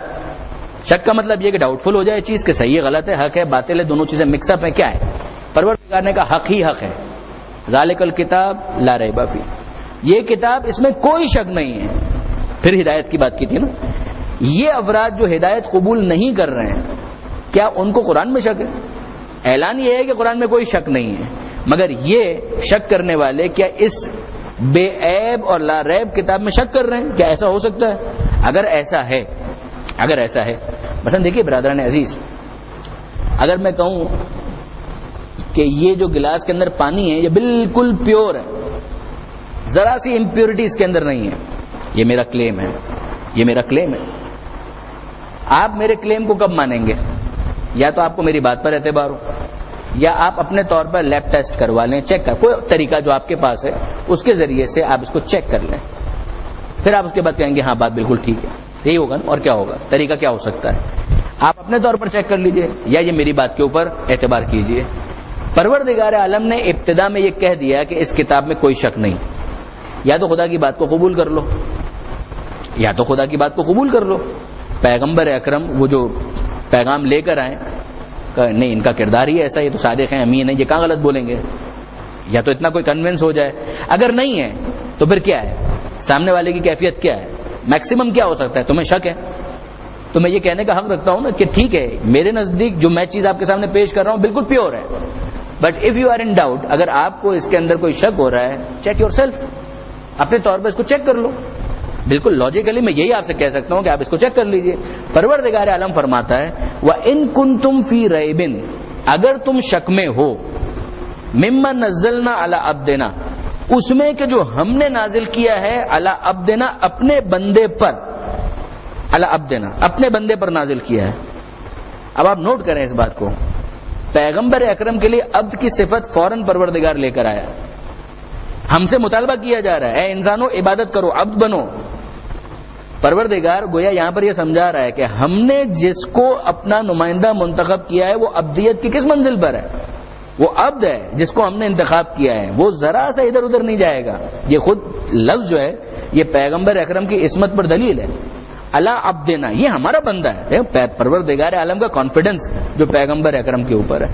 شک کا مطلب یہ کہ ڈاؤٹ فل ہو جائے چیز کہ صحیح ہے، غلط ہے، حق ہے، باطل ہے، دونوں چیزیں مکس اپ ہیں. کیا ہے؟ پروردگار نے کہا حق ہی حق ہے. ذالک الکتاب لا ریب فیہ، یہ کتاب اس میں کوئی شک نہیں ہے. پھر ہدایت کی بات کی تھی نا. یہ افراد جو ہدایت قبول نہیں کر رہے ہیں، کیا ان کو قرآن میں شک ہے؟ اعلان یہ ہے کہ قرآن میں کوئی شک نہیں ہے، مگر یہ شک کرنے والے کیا اس بے عیب اور لا ریب کتاب میں شک کر رہے ہیں؟ کیا ایسا ہو سکتا ہے؟ اگر ایسا ہے مثلا دیکھیے برادران عزیز، اگر میں کہوں کہ یہ جو گلاس کے اندر پانی ہے یہ بالکل پیور ہے، ذرا سی امپیورٹی اس کے اندر نہیں ہے، یہ میرا کلیم ہے، آپ میرے کلیم کو کب مانیں گے؟ یا تو آپ کو میری بات پر اعتبار ہو، یا آپ اپنے طور پر لیب ٹیسٹ کروا لیں، چیک کر کوئی طریقہ جو آپ کے پاس ہے اس کے ذریعے سے آپ اس کو چیک کر لیں، پھر آپ اس کے بعد کہیں گے ہاں بات بالکل ٹھیک ہے، یہی ہوگا نا؟ اور کیا ہوگا؟ طریقہ کیا ہو سکتا ہے؟ آپ اپنے طور پر چیک کر لیجئے یا یہ میری بات کے اوپر اعتبار کیجئے۔ پروردگار عالم نے ابتدا میں یہ کہہ دیا کہ اس کتاب میں کوئی شک نہیں، یا تو خدا کی بات کو قبول کر لو، پیغمبر اکرم وہ جو پیغام لے کر آئے نہیں ان کا کردار ہی ایسا، یہ تو صادق ہیں، امین ہیں، یہ کہاں غلط بولیں گے؟ یا تو اتنا کوئی کنونس ہو جائے، اگر نہیں ہے تو پھر کیا ہے؟ سامنے والے کی کیفیت کیا ہے؟ میکسیمم کیا ہو سکتا ہے؟ تمہیں شک ہے تو میں یہ کہنے کا حق رکھتا ہوں نا کہ ٹھیک ہے میرے نزدیک جو میں چیز آپ کے سامنے پیش کر رہا ہوں بالکل پیور ہے، but if you are in doubt, اگر آپ کو اس کے اندر کوئی شک ہو رہا ہے، چیک یور سیلف، اپنے طور پر اس کو چیک کر لو۔ بالکل لاجیکلی میں یہی آپ سے کہہ سکتا ہوں کہ آپ اس کو چیک کر لیجئے۔ پروردگار عالم فرماتا ہے وَإِن كُنتُمْ فِي رَيْبٍ، اگر تم شک میں ہو، مِمَّا نَزَّلْنَا عَلَىٰ عَبْدِنَا، اس میں کہ جو ہم نے نازل کیا ہے، عَلَىٰ عَبْدِنَا، اپنے بندے پر، عَلَىٰ عَبْدِنَا، اپنے بندے پر نازل کیا ہے۔ اب آپ نوٹ کریں اس بات کو، پیغمبر اکرم کے لیے عبد کی صفت فوراً پروردگار لے کر آیا، ہم سے مطالبہ کیا جا رہا ہے اے انسانوں عبادت کرو، عبد بنو۔ پروردگار گویا یہاں پر یہ سمجھا رہا ہے کہ ہم نے جس کو اپنا نمائندہ منتخب کیا ہے وہ عبدیت کی کس منزل پر ہے؟ وہ عبد ہے جس کو ہم نے انتخاب کیا ہے، وہ ذرا سا ادھر ادھر نہیں جائے گا۔ یہ خود لفظ جو ہے یہ پیغمبر اکرم کی عصمت پر دلیل ہے، الا عبدنا، یہ ہمارا بندہ ہے۔ پروردگار عالم کا کانفیڈنس جو پیغمبر اکرم کے اوپر ہے۔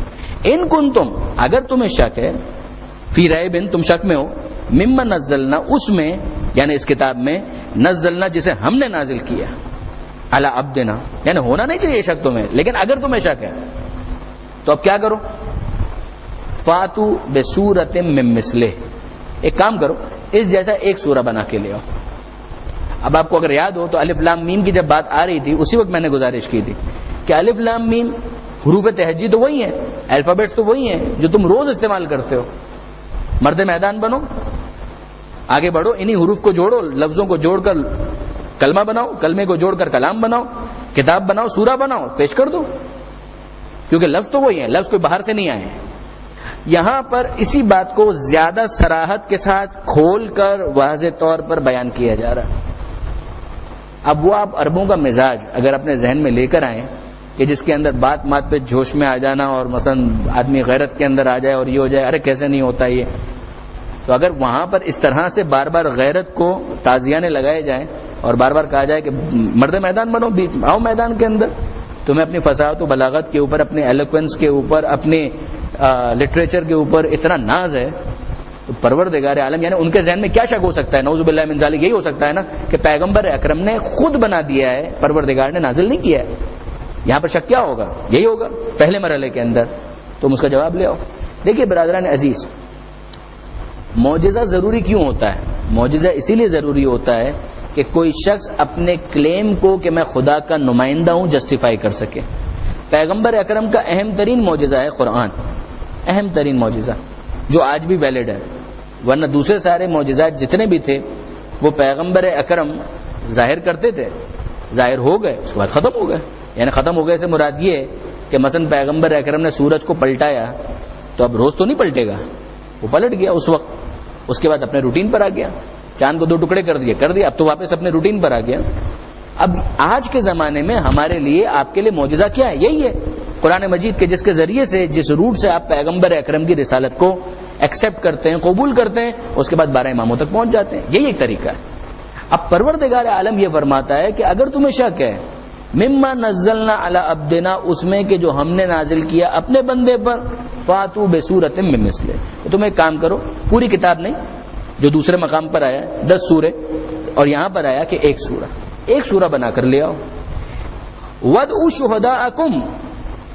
ان کنتم، اگر تمہیں شک ہے، فی ریبن، تم شک میں ہو، مما نزلنا، اس میں یعنی اس کتاب میں، نزلنا جسے ہم نے نازل کیا، علی عبدنا، یعنی ہونا نہیں چاہیے شک تمہیں، لیکن اگر تمہیں شک ہے تو اب کیا کرو؟ فاتو بسورۃ من مثلہ، ایک کام کرو اس جیسا ایک سورہ بنا کے لے آؤ۔ اب آپ کو اگر یاد ہو تو الف لام میم کی جب بات آ رہی تھی اسی وقت میں نے گزارش کی تھی کہ الف لام میم حروف تہجی تو وہی ہیں، الفابیٹس تو وہی ہیں جو تم روز استعمال کرتے ہو۔ مرد میدان بنو، آگے بڑھو، انہی حروف کو جوڑو، لفظوں کو جوڑ کر کلمہ بناؤ، کلمے کو جوڑ کر کلام بناؤ، کتاب بناؤ، سورہ بناؤ، پیش کر دو، کیونکہ لفظ تو وہی ہیں، لفظ کوئی باہر سے نہیں آئے ہیں۔ یہاں پر اسی بات کو زیادہ صراحت کے ساتھ کھول کر واضح طور پر بیان کیا جا رہا ہے۔ اب وہ آپ عربوں کا مزاج اگر اپنے ذہن میں لے کر آئیں کہ جس کے اندر بات پہ جوش میں آ جانا، اور مثلا آدمی غیرت کے اندر آ جائے اور یہ ہو جائے ارے کیسے نہیں ہوتا یہ، تو اگر وہاں پر اس طرح سے بار بار غیرت کو تازیانے لگائے جائیں اور بار بار کہا جائے کہ مرد میدان بنو، آؤ میدان کے اندر، تمہیں اپنی فصاحت و بلاغت کے اوپر، اپنے ایلوکوینس کے اوپر، اپنے لٹریچر کے اوپر اتنا ناز ہے، تو پروردگار عالم یعنی ان کے ذہن میں کیا شک ہو سکتا ہے؟ نعوذ باللہ من ذالک، یہی ہو سکتا ہے نا کہ پیغمبر اکرم نے خود بنا دیا ہے، پروردگار نے نازل نہیں کیا ہے۔ یہاں پر شک کیا ہوگا؟ یہی ہوگا پہلے مرحلے کے اندر، تم اس کا جواب لے آؤ۔ دیکھیے برادران عزیز، معجزہ ضروری کیوں ہوتا ہے؟ معجزہ اسی لیے ضروری ہوتا ہے کہ کوئی شخص اپنے کلیم کو کہ میں خدا کا نمائندہ ہوں جسٹیفائی کر سکے۔ پیغمبر اکرم کا اہم ترین معجزہ ہے قرآن، اہم ترین معجزہ جو آج بھی ویلڈ ہے، ورنہ دوسرے سارے معجزات جتنے بھی تھے وہ پیغمبر اکرم ظاہر کرتے تھے، ظاہر ہو گئے، اس کے بعد ختم ہو گئے۔ یعنی ختم ہو گئے سے مراد یہ ہے کہ مثلا پیغمبر اکرم نے سورج کو پلٹایا تو اب روز تو نہیں پلٹے گا، وہ پلٹ گیا اس وقت، اس کے بعد اپنے روٹین پر آ گیا۔ چاند کو 2 ٹکڑے کر دیا، اب تو واپس اپنے روٹین پر آ گیا۔ اب آج کے زمانے میں ہمارے لیے، آپ کے لیے معجزہ کیا ہے؟ یہی ہے قرآن مجید کے، جس کے ذریعے سے، جس روٹ سے آپ پیغمبر اکرم کی رسالت کو ایکسیپٹ کرتے ہیں، قبول کرتے ہیں، اس کے بعد 12 اماموں تک پہنچ جاتے ہیں۔ یہی ایک طریقہ ہے۔ اب پروردگار عالم یہ فرماتا ہے کہ اگر تمہیں شک ہے مما نزلنا علی عبدنا، اس میں کہ جو ہم نے نازل کیا اپنے بندے پر، فاتو بسورۃ من مثلہ، تو تم ایک کام کرو، پوری کتاب نہیں، جو دوسرے مقام پر آیا 10 سورے، اور یہاں پر آیا کہ ایک سورہ بنا کر لے آؤ۔ وَادْعُوا شُهَدَاءَكُمْ،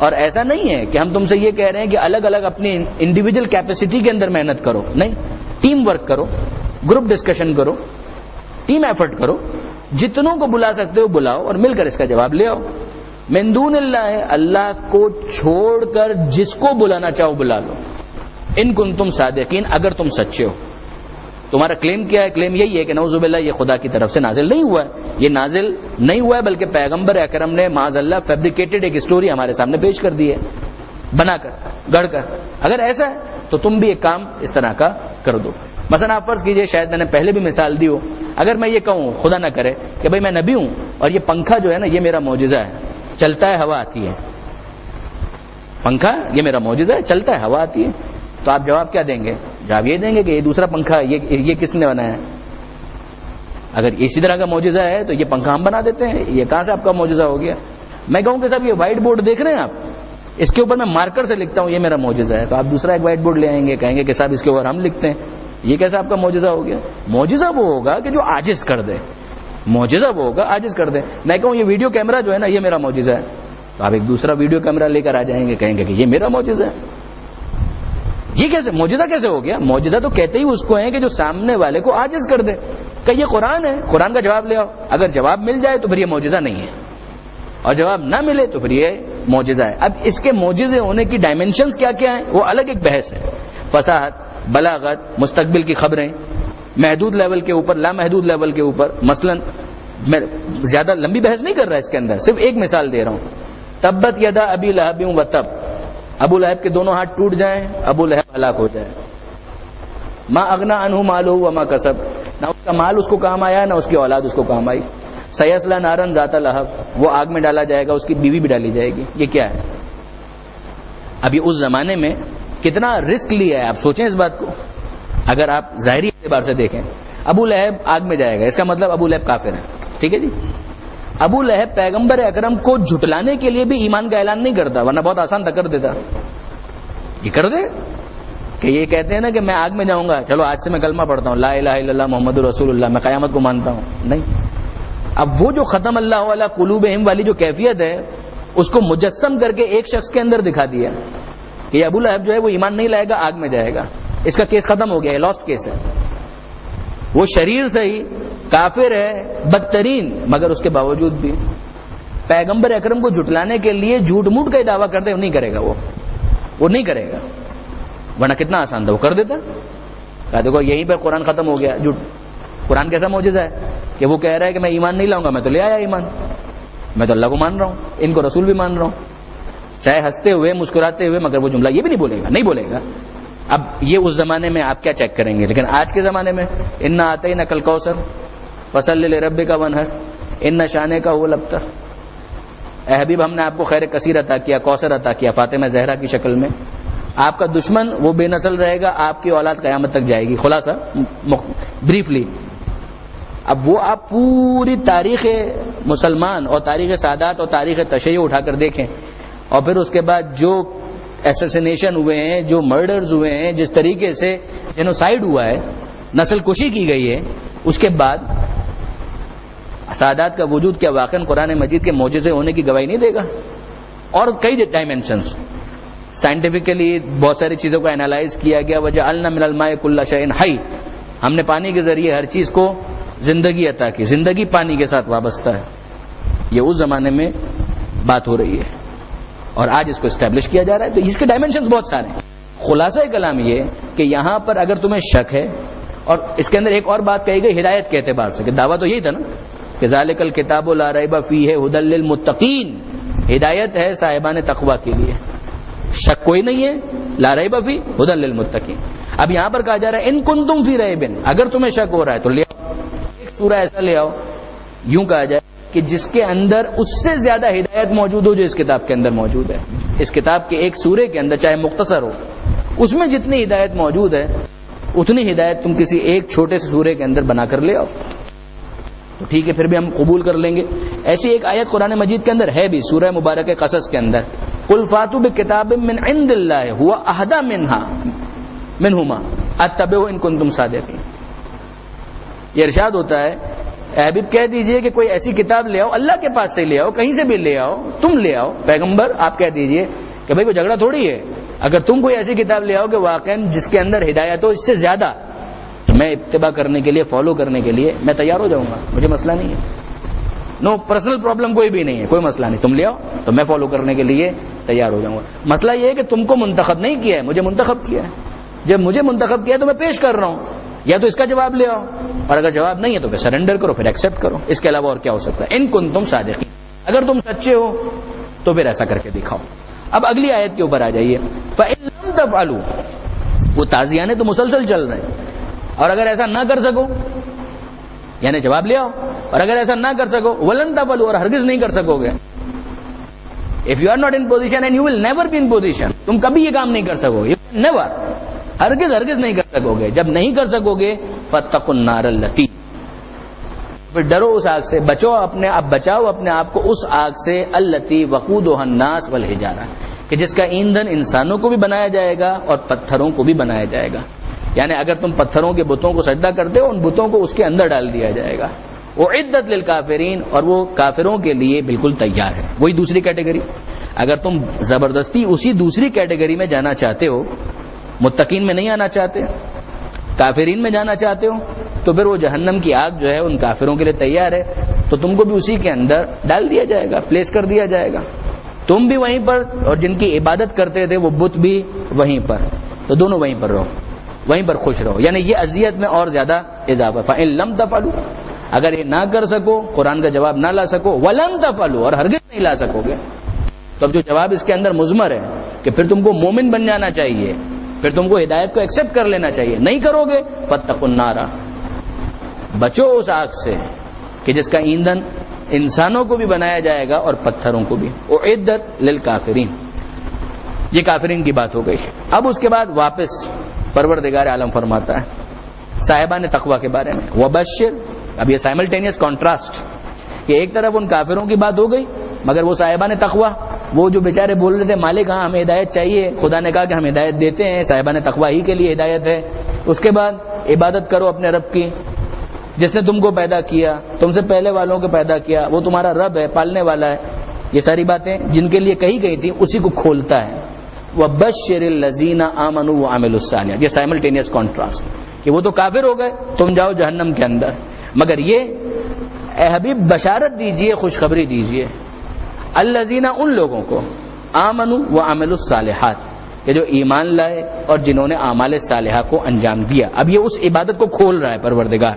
اور ایسا نہیں ہے کہ ہم تم سے یہ کہہ رہے ہیں کہ الگ الگ اپنی انڈیویجل کیپیسٹی کے اندر محنت کرو، نہیں، ٹیم ورک کرو، گروپ ڈسکشن کرو، ٹیم ایفرٹ کرو، جتنوں کو بلا سکتے ہو بلاؤ اور مل کر اس کا جواب لے آؤ. من دون اللہ ہے، اللہ کو چھوڑ کر جس کو بلانا چاہو بلا لو. ان کنتم صادقین، اگر تم سچے ہو. تمہارا کلیم کیا ہے؟ کلیم یہی ہے کہ نعوذ باللہ یہ خدا کی طرف سے نازل نہیں ہوا ہے، یہ نازل نہیں ہوا ہے بلکہ پیغمبر اکرم نے معاذ اللہ فیبریکیٹڈ ایک اسٹوری ہمارے سامنے پیش کر دی ہے، بنا کر، گڑھ کر. اگر ایسا ہے تو تم بھی ایک کام اس طرح کا کر دو. مثلا آپ فرض کیجئے، شاید میں نے پہلے بھی مثال دی ہو، اگر میں یہ کہوں خدا نہ کرے کہ بھئی میں نبی ہوں اور یہ پنکھا جو ہے نا یہ میرا معجزہ ہے، چلتا ہے ہوا آتی ہے، پنکھا یہ میرا معجزہ ہے، چلتا ہے ہوا آتی ہے، تو آپ جواب کیا دیں گے؟ جواب یہ دیں گے کہ یہ دوسرا پنکھا یہ کس نے بنایا ہے؟ اگر اسی طرح کا معجزہ ہے تو یہ پنکھا ہم بنا دیتے ہیں، یہ کہاں سے آپ کا معجزہ ہو گیا؟ میں کہوں کہ صاحب یہ وائٹ بورڈ دیکھ رہے ہیں آپ، اس کے اوپر میں مارکر سے لکھتا ہوں یہ میرا معجزہ ہے، تو آپ دوسرا ایک وائٹ بورڈ لے آئیں گے، کہیں گے کہ صاحب اس کے اوپر ہم لکھتے ہیں، یہ کیسا آپ کا معجزہ ہو گیا؟ معجزہ وہ ہوگا کہ جو عاجز کر دے، معجزہ وہ ہوگا عاجز کر دے. میں کہوں یہ ویڈیو کیمرہ جو ہے نا یہ میرا معجزہ ہے، تو آپ ایک دوسرا ویڈیو کیمرہ لے کر آ جائیں گے، کہیں گے کہ یہ میرا معجزہ ہے. یہ کیسے معجزہ کیسے ہو گیا؟ معجزہ تو کہتے ہی اس کو ہیں کہ جو سامنے والے کو عاجز کر دے. کہ یہ قرآن ہے، قرآن کا جواب لے آؤ. اگر جواب مل جائے تو پھر یہ معجزہ نہیں ہے، اور جواب نہ ملے تو پھر یہ معجزہ ہے. اب اس کے معجزے ہونے کی ڈائمینشنز کیا کیا ہیں وہ الگ ایک بحث ہے. فصاحت، بلاغت، مستقبل کی خبریں، محدود لیول کے اوپر، لامحدود لیول کے اوپر. مثلا میں زیادہ لمبی بحث نہیں کر رہا اس کے اندر، صرف ایک مثال دے رہا ہوں. تبت یدا ابی لہب و تب، ابو لہب کے دونوں ہاتھ ٹوٹ جائیں، ابو لہب ہلاک ہو جائے. ما اغنا عنہ مالہ وما کسب، نہ اس کا مال اس کو کام آیا نہ اس کی اولاد اس کو کام آئی. سیصلی نارا ذات لہب، وہ آگ میں ڈالا جائے گا، اس کی بیوی بھی ڈالی جائے گی. یہ کیا ہے؟ ابھی اس زمانے میں کتنا رسک لیا ہے، آپ سوچیں اس بات کو. اگر آپ ظاہری اعتبار سے دیکھیں، ابو لہب آگ میں جائے گا، اس کا مطلب ابو لہب کافر ہے. ٹھیک ہے جی. ابو لہب پیغمبر اکرم کو جھٹلانے کے لیے بھی ایمان کا اعلان نہیں کرتا، ورنہ بہت آسان تھا کر دیتا. یہ کر دے کہ یہ کہتے ہیں نا کہ میں آگ میں جاؤں گا، چلو آج سے میں کلمہ پڑھتا ہوں، لا الہ الا اللہ محمد رسول اللہ، میں قیامت کو مانتا ہوں. نہیں. اب وہ جو ختم اللہ علی قلوبہم والی جو کیفیت ہے اس کو مجسم کر کے ایک شخص کے اندر دکھا دیا کہ یہ ابو لہب جو ہے وہ ایمان نہیں لائے گا، آگ میں جائے گا. اس کا کیس ختم ہو گیا ہے، لاسٹ کیس ہے. وہ شریر صحیح، کافر ہے، بدترین، مگر اس کے باوجود بھی پیغمبر اکرم کو جھٹلانے کے لیے جھوٹ موٹ کا دعویٰ کرتے، وہ نہیں کرے گا، وہ نہیں کرے گا. ورنہ کتنا آسان تھا، وہ کر دیتا. کہا دیکھو یہیں پر قرآن ختم ہو گیا. جھوٹ قرآن کیسا معجزہ ہے کہ وہ کہہ رہا ہے کہ میں ایمان نہیں لاؤں گا، میں تو لے آیا ایمان، میں تو اللہ کو مان رہا ہوں، ان کو رسول بھی مان رہا ہوں، چاہے ہنستے ہوئے مسکراتے ہوئے، مگر وہ جملہ یہ بھی نہیں بولے گا، نہیں بولے گا. اب یہ اس زمانے میں آپ کیا چیک کریں گے. لیکن آج کے زمانے میں انا اعطیناک الکوثر فصلی لربک وانحر ان شانک هو الابتر. اے حبیب ہم نے آپ کو خیر کثیر عطا کیا، کوثر عطا کیا فاطمہ زہرا کی شکل میں. آپ کا دشمن وہ بے نسل رہے گا، آپ کی اولاد قیامت تک جائے گی. خلاصہ بریفلی. اب وہ آپ پوری تاریخ مسلمان اور تاریخ سادات اور تاریخ تشیع اٹھا کر دیکھیں، اور پھر اس کے بعد جو ایسیسینیشن ہوئے ہیں، جو مرڈرز ہوئے ہیں، جس طریقے سے جینوسائیڈ ہوا ہے، نسل کشی کی گئی ہے، اس کے بعد سادات کا وجود کیا واقعا قرآن مجید کے معجزے ہونے کی گواہی نہیں دے گا؟ اور کئی ڈائمینشنز سائنٹیفکلی بہت ساری چیزوں کو انالائز کیا گیا. وجعلنا من الماء كل شيء حي، ہم نے پانی کے ذریعے ہر چیز کو زندگی عطا کی. زندگی پانی کے ساتھ وابستہ ہے. یہ اس زمانے میں بات ہو رہی ہے اور آج اس کو اسٹیبلش کیا جا رہا ہے. تو اس کے ڈائمینشنز بہت سارے ہیں. خلاصہ کلام یہ کہ یہاں پر اگر تمہیں شک ہے، اور اس کے اندر ایک اور بات کہی گئی ہدایت کے اعتبار سے، کہ دعویٰ تو یہی تھا نا کہ ذالک الکتاب لا ریب فیہ ھدی للمتقین، ہدایت ہے صاحبان تقوی کے لیے، شک کوئی نہیں ہے. لا ریب فیہ ھدی للمتقین. اب یہاں پر کہا جا رہا ہے ان کنتم فی ریب، اگر تمہیں شک ہو رہا ہے تو لے آؤ ایک سورہ ایسا لے آؤ، یوں کہا جائے کہ جس کے اندر اس سے زیادہ ہدایت موجود ہو جو اس کتاب کے اندر موجود ہے. اس کتاب کے ایک سورے کے اندر چاہے مختصر ہو، اس میں جتنی ہدایت موجود ہے اتنی ہدایت تم کسی ایک چھوٹے سے سورے کے اندر بنا کر لے آؤ تو ٹھیک ہے، پھر بھی ہم قبول کر لیں گے. ایسی ایک آیت قرآن مجید کے اندر ہے بھی، سورہ مبارک قصص کے اندر، قل فاتوا بکتاب من عند اللہ هو اہدی منہما اتبعوا ان کنتم صادقین. یہ ارشاد ہوتا ہے اے حبیب کہہ دیجئے کہ کوئی ایسی کتاب لے آؤ، اللہ کے پاس سے لے آؤ، کہیں سے بھی لے آؤ، تم لے آؤ پیغمبر، آپ کہہ دیجئے کہ بھائی کوئی جھگڑا تھوڑی ہے، اگر تم کوئی ایسی کتاب لے آؤ کہ واقعا جس کے اندر ہدایت ہو اس سے زیادہ، تو میں اتباع کرنے کے لیے، فالو کرنے کے لیے میں تیار ہو جاؤں گا، مجھے مسئلہ نہیں ہے، نو پرسنل پرابلم کوئی بھی نہیں ہے، کوئی مسئلہ نہیں، تم لے آؤ تو میں فالو کرنے کے لیے تیار ہو جاؤں گا۔ مسئلہ یہ ہے کہ تم کو منتخب نہیں کیا ہے، مجھے منتخب کیا ہے، جب مجھے منتخب کیا ہے تو میں پیش کر رہا ہوں، یا تو اس کا جواب لے آؤ، اور اگر جواب نہیں ہے تو پھر سرنڈر کرو، پھر ایکسیپٹ کرو، اس کے علاوہ اور کیا ہو سکتا ہے؟ ان کنتم صادقین، اگر تم سچے ہو تو پھر ایسا کر کے دکھاؤ۔ اب اگلی آیت کے اوپر آ جائیے، فَإِن لَمْ تَفْعَلُوا، وہ تازیانے تو مسلسل چل رہے ہیں، اور اگر ایسا نہ کر سکو یعنی جواب لے آؤ، اور اگر ایسا نہ کر سکو وَلَن تَفْعَلُوا، اور ہرگز نہیں کر سکو گے، if you are not in position and you will never be in position، تم کبھی یہ کام نہیں کر سکو گے، never، ہرگز نہیں کر سکو گے، جب نہیں کر سکو گے فَاتَّقُوا النَّارَ الَّتِي، پھر ڈرو اس آگ سے، بچاؤ اپنے آپ کو اس آگ سے، الَّتِي وَقُودُهَا النَّاسُ وَالْحِجَارَةُ، کہ جس کا ایندھن انسانوں کو بھی بنایا جائے گا اور پتھروں کو بھی بنایا جائے گا، یعنی اگر تم پتھروں کے بتوں کو سجدہ کرتے ہو، ان بتوں کو اس کے اندر ڈال دیا جائے گا، وَأُعِدَّتْ لِلْكَافِرِينَ، اور وہ کافروں کے لیے بالکل تیار ہے۔ وہی دوسری کیٹیگری، اگر تم زبردستی اسی دوسری کیٹیگری میں جانا چاہتے ہو، متقین میں نہیں آنا چاہتے، کافرین میں جانا چاہتے ہو، تو پھر وہ جہنم کی آگ جو ہے ان کافروں کے لیے تیار ہے، تو تم کو بھی اسی کے اندر ڈال دیا جائے گا، پلیس کر دیا جائے گا، تم بھی وہیں پر، اور جن کی عبادت کرتے تھے وہ بت بھی وہیں پر، تو دونوں وہیں پر رہو، وہیں پر خوش رہو، یعنی یہ اذیت میں اور زیادہ اضافہ۔ فَإِن لَمْ تَفْعَلُوا، اگر یہ نہ کر سکو، قرآن کا جواب نہ لا سکو، وَلَن تَفْعَلُوا، اور ہرگز نہیں لا سکو گے، تو اب جو جواب اس کے اندر مضمر ہے کہ پھر تم کو مومن بن جانا چاہیے، پھر تم کو ہدایت کو ایکسیپٹ کر لینا چاہیے، نہیں کرو گے فَاتَّقُوا النَّارَ، بچو اس آگ سے کہ جس کا ایندھن انسانوں کو بھی بنایا جائے گا اور پتھروں کو بھی، اعدت للکافرین، یہ کافرین کی بات ہو گئی۔ اب اس کے بعد واپس پروردگار عالم فرماتا ہے صاحبان تقوی کے بارے میں، وبشر، اب یہ سائملٹینیس کانٹراسٹ، کہ ایک طرف ان کافروں کی بات ہو گئی، مگر وہ صاحبان تقوی، وہ جو بیچارے بول رہے تھے مالک ہاں ہمیں ہدایت چاہیے، خدا نے کہا کہ ہم ہدایت دیتے ہیں، صاحبان تقوی ہی کے لیے ہدایت ہے، اس کے بعد عبادت کرو اپنے رب کی جس نے تم کو پیدا کیا، تم سے پہلے والوں کو پیدا کیا، وہ تمہارا رب ہے، پالنے والا ہے، یہ ساری باتیں جن کے لیے کہی گئی تھی اسی کو کھولتا ہے۔ وَبَشِّرِ الَّذِينَ آمَنُوا وَعَمِلُوا الصَّالِحَاتِ، یہ سائملٹینیس کانٹراسٹ کہ وہ تو کافر ہو گئے، تم جاؤ جہنم کے اندر، مگر یہ اے حبیب بشارت دیجئے، خوشخبری دیجئے، الذین، ان لوگوں کو، آمنوا وعملوا الصالحات، کہ جو ایمان لائے اور جنہوں نے اعمال صالحہ کو انجام دیا۔ اب یہ اس عبادت کو کھول رہا ہے پروردگار،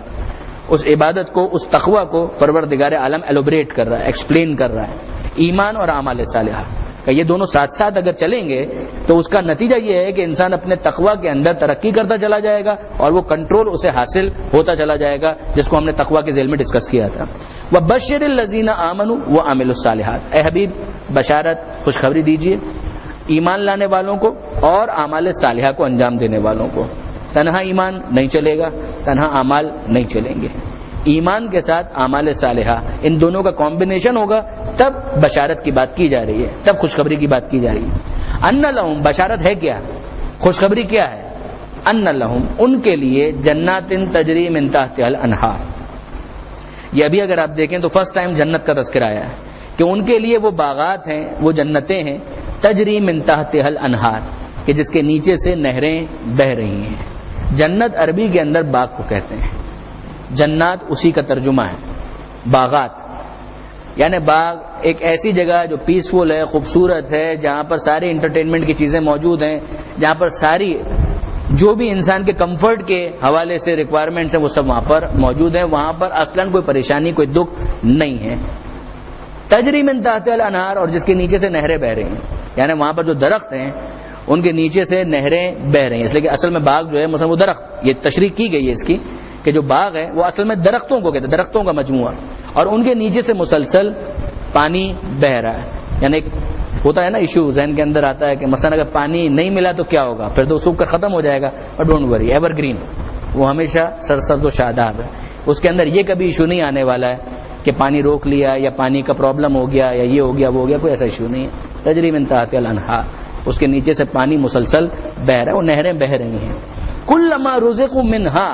اس عبادت کو، اس تقوی کو پروردگار عالم ایلوبریٹ کر رہا ہے، ایکسپلین کر رہا ہے، ایمان اور اعمال صالحہ کہ یہ دونوں ساتھ ساتھ اگر چلیں گے تو اس کا نتیجہ یہ ہے کہ انسان اپنے تقوی کے اندر ترقی کرتا چلا جائے گا اور وہ کنٹرول اسے حاصل ہوتا چلا جائے گا، جس کو ہم نے تقوی کے ذیل میں ڈسکس کیا تھا۔ وَبَشِّرِ الَّذِينَ آمَنُوا وَعَمِلُوا الصَّالِحَاتِ، اے حبیب بشارت، خوشخبری دیجئے ایمان لانے والوں کو اور اعمال صالحہ کو انجام دینے والوں کو۔ تنہا ایمان نہیں چلے گا، تنہا اعمال نہیں چلیں گے، ایمان کے ساتھ اعمال صالحہ، ان دونوں کا کمبینیشن ہوگا تب بشارت کی بات کی جا رہی ہے، تب خوشخبری کی بات کی جا رہی ہے۔ ان لہم، بشارت ہے کیا، خوشخبری کیا ہے، ان لہم، ان کے لیے جنات تجری من تحتها الانہار، یہ ابھی اگر آپ دیکھیں تو فرسٹ ٹائم جنت کا تذکرہ آیا ہے کہ ان کے لیے وہ باغات ہیں، وہ جنتیں ہیں، تجری من تحتها الانہار، کہ جس کے نیچے سے نہریں بہ رہی ہیں۔ جنت عربی کے اندر باغ کو کہتے ہیں، جنات اسی کا ترجمہ ہے، باغات یعنی باغ ایک ایسی جگہ جو پیسفل ہے، خوبصورت ہے، جہاں پر ساری انٹرٹینمنٹ کی چیزیں موجود ہیں، جہاں پر ساری جو بھی انسان کے کمفرٹ کے حوالے سے ریکوائرمنٹس ہیں وہ سب وہاں پر موجود ہیں، وہاں پر اصلاً کوئی پریشانی، کوئی دکھ نہیں ہے۔ تجری من تحتها الانہار، اور جس کے نیچے سے نہریں بہ رہی ہیں، یعنی وہاں پر جو درخت ہیں ان کے نیچے سے نہریں بہ رہی ہیں، اس لیے کہ اصل میں باغ جو ہے مثلا وہ درخت، یہ تشریح کی گئی ہے اس کی کہ جو باغ ہے وہ اصل میں درختوں کو کہتے ہیں، درختوں کا مجموعہ، اور ان کے نیچے سے مسلسل پانی بہ رہا ہے۔ یعنی ایک ہوتا ہے نا ایشو ذہن کے اندر آتا ہے کہ مثلا اگر پانی نہیں ملا تو کیا ہوگا، پھر تو سوکھ کر ختم ہو جائے گا، پر ڈونٹ وری، ایور گرین، وہ ہمیشہ سرسبز و شاداب ہے، اس کے اندر یہ کبھی ایشو نہیں آنے والا ہے کہ پانی روک لیا یا پانی کا پرابلم ہو گیا یا یہ ہو گیا وہ ہو گیا، کوئی ایسا ایشو نہیں ہے۔ تجری من تحتها الانہار، اس کے نیچے سے پانی مسلسل بہ رہا ہے، وہ نہریں بہ رہی ہیں۔ کلما رزقوا منہا،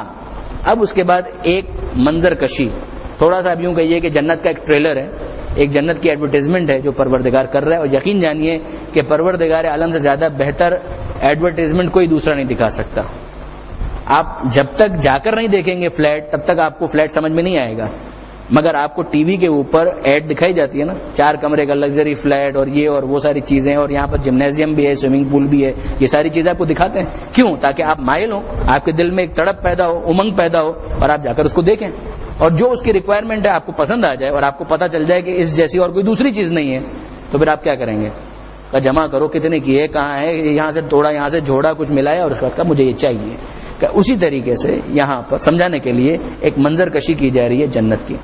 اب اس کے بعد ایک منظر کشی تھوڑا سا اب یوں کہیے کہ جنت کا ایک ٹریلر ہے، ایک جنت کی ایڈورٹیزمنٹ ہے جو پروردگار کر رہا ہے، اور یقین جانیے کہ پروردگار عالم سے زیادہ بہتر ایڈورٹیزمنٹ کوئی دوسرا نہیں دکھا سکتا. آپ جب تک جا کر نہیں دیکھیں گے فلیٹ، تب تک آپ کو فلیٹ سمجھ میں نہیں آئے گا. مگر آپ کو ٹی وی کے اوپر ایڈ دکھائی جاتی ہے نا، 4 کمرے کا لگژری فلیٹ اور یہ اور وہ ساری چیزیں، اور یہاں پر جمنازیم بھی ہے، سوئمنگ پول بھی ہے، یہ ساری چیزیں آپ کو دکھاتے ہیں. کیوں؟ تاکہ آپ مائل ہوں، آپ کے دل میں ایک تڑپ پیدا ہو، امنگ پیدا ہو، اور آپ جا کر اس کو دیکھیں، اور جو اس کی ریکوائرمنٹ ہے آپ کو پسند آ جائے اور آپ کو پتہ چل جائے کہ اس جیسی اور کوئی دوسری چیز نہیں ہے، تو پھر آپ کیا کریں گے؟ جمع کرو کتنے کی ہے، کہاں ہے، یہاں سے توڑا، یہاں سے جوڑا، کچھ ملایا اور اس کے بعد کہا مجھے یہ چاہیے. اسی طریقے سے یہاں پر سمجھانے کے لیے ایک منظر کشی کی جا رہی ہے جنت کی.